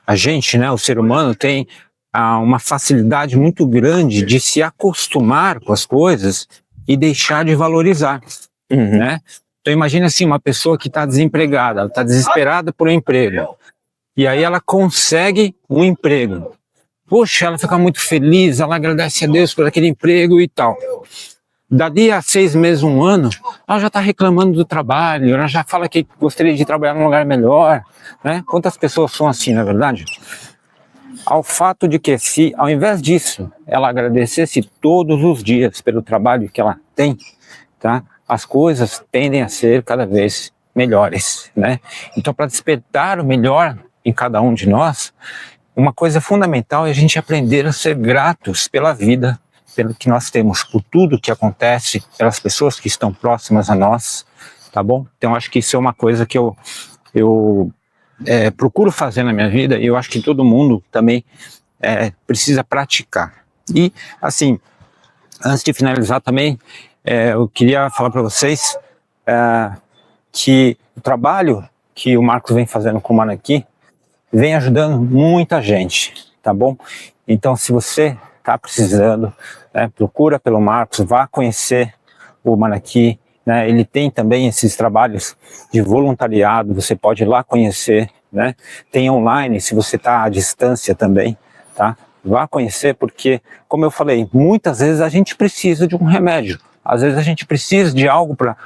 A gente, né, o ser humano, tem uma facilidade muito grande de se acostumar com as coisas e deixar de valorizar, né? Então imagina assim, uma pessoa que está desempregada, ela está desesperada por um emprego, e aí ela consegue um emprego. Poxa, ela fica muito feliz, ela agradece a Deus por aquele emprego e tal. Dali a 6 meses, 1 ano, ela já está reclamando do trabalho, ela já fala que gostaria de trabalhar num lugar melhor, né? Quantas pessoas são assim, na verdade? Ao fato de que, se ao invés disso, ela agradecesse todos os dias pelo trabalho que ela tem, tá? As coisas tendem a ser cada vez melhores, né? Então, para despertar o melhor em cada um de nós, uma coisa fundamental é a gente aprender a ser gratos pela vida, pelo que nós temos, por tudo que acontece, pelas pessoas que estão próximas a nós, tá bom? Então, acho que isso é uma coisa que eu procuro fazer na minha vida, e eu acho que todo mundo também precisa praticar. E, assim, antes de finalizar também, eu queria falar para vocês que o trabalho que o Marcos vem fazendo com o Manaki vem ajudando muita gente, tá bom? Então, se você está precisando, né? Procura pelo Marcos, vá conhecer o Manaqui, né? Ele tem também esses trabalhos de voluntariado, você pode ir lá conhecer, né? Tem online, se você está à distância também, tá? Vá conhecer, porque, como eu falei, muitas vezes a gente precisa de um remédio. Às vezes a gente precisa de algo para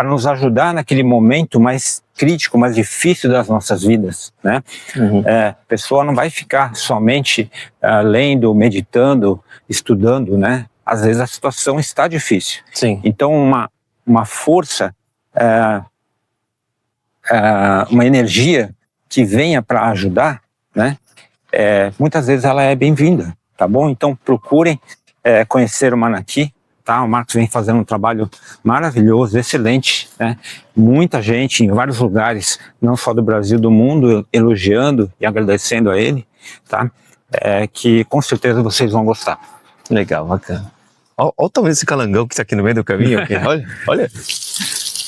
nos ajudar naquele momento mais crítico, mais difícil das nossas vidas, né? A pessoa não vai ficar somente lendo, meditando, estudando, né? Às vezes a situação está difícil. Sim. Então uma força, uma energia que venha para ajudar, né? Muitas vezes ela é bem-vinda, tá bom? Então procurem conhecer o Manaqui. Tá, o Marcos vem fazendo um trabalho maravilhoso, excelente, né? Muita gente em vários lugares, não só do Brasil, do mundo, elogiando e agradecendo a ele, tá? Que com certeza vocês vão gostar. Legal, bacana. Olha o tamanho desse calangão que está aqui no meio do caminho. Aqui. Olha.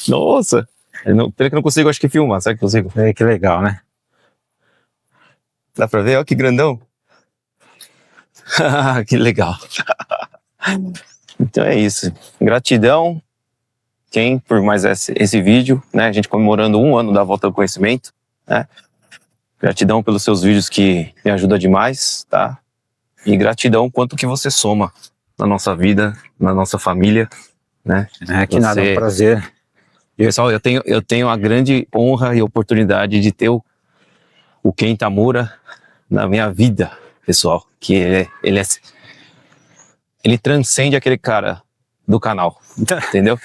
Nossa. Pena que eu não consigo, acho que filmar. Será que consigo? Que legal, né? Dá pra ver? Olha que grandão. Que legal. Então é isso. Gratidão, por mais esse vídeo, né? A gente comemorando 1 ano da Volta ao Conhecimento, né? Gratidão pelos seus vídeos que me ajudam demais, tá? E gratidão quanto que você soma na nossa vida, na nossa família, né? Nada, é um prazer. Pessoal, eu tenho a grande honra e oportunidade de ter o Ken Tamura na minha vida, pessoal, que ele transcende aquele cara do canal, entendeu?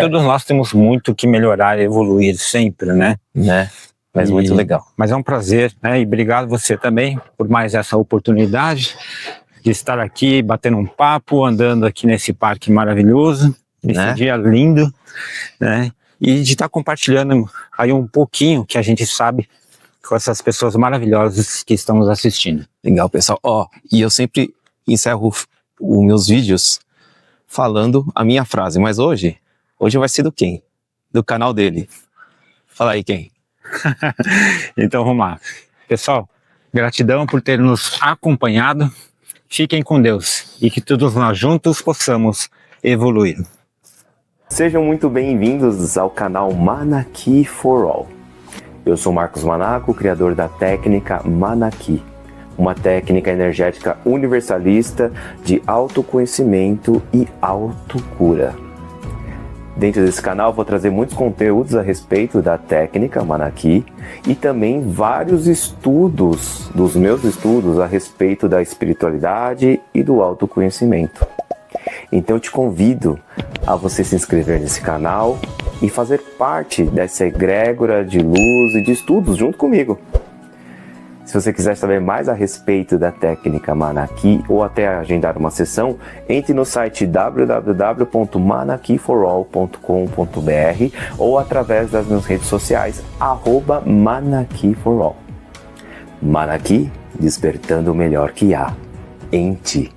Todos nós temos muito que melhorar e evoluir sempre, né? Mas muito legal. Mas é um prazer, né? E obrigado você também por mais essa oportunidade de estar aqui, batendo um papo, andando aqui nesse parque maravilhoso, nesse dia lindo, né? E de estar compartilhando aí um pouquinho que a gente sabe com essas pessoas maravilhosas que estão nos assistindo. Legal, pessoal. E eu sempre encerro os meus vídeos falando a minha frase, mas hoje vai ser do Ken, do canal dele. Fala aí, Ken. Então vamos lá. Pessoal, gratidão por ter nos acompanhado. Fiquem com Deus e que todos nós juntos possamos evoluir. Sejam muito bem-vindos ao canal Manaqui for All. Eu sou Marcos Manaco, criador da técnica Manaqui, uma técnica energética universalista de autoconhecimento e autocura. Dentro desse canal vou trazer muitos conteúdos a respeito da técnica Manaqui e também vários estudos, dos meus estudos a respeito da espiritualidade e do autoconhecimento. Então eu te convido a você se inscrever nesse canal e fazer parte dessa egrégora de luz e de estudos junto comigo. Se você quiser saber mais a respeito da técnica Manaqui ou até agendar uma sessão, entre no site www.manaquiforall.com.br ou através das minhas redes sociais, @ManaquiForAll. Manaqui, despertando o melhor que há em ti.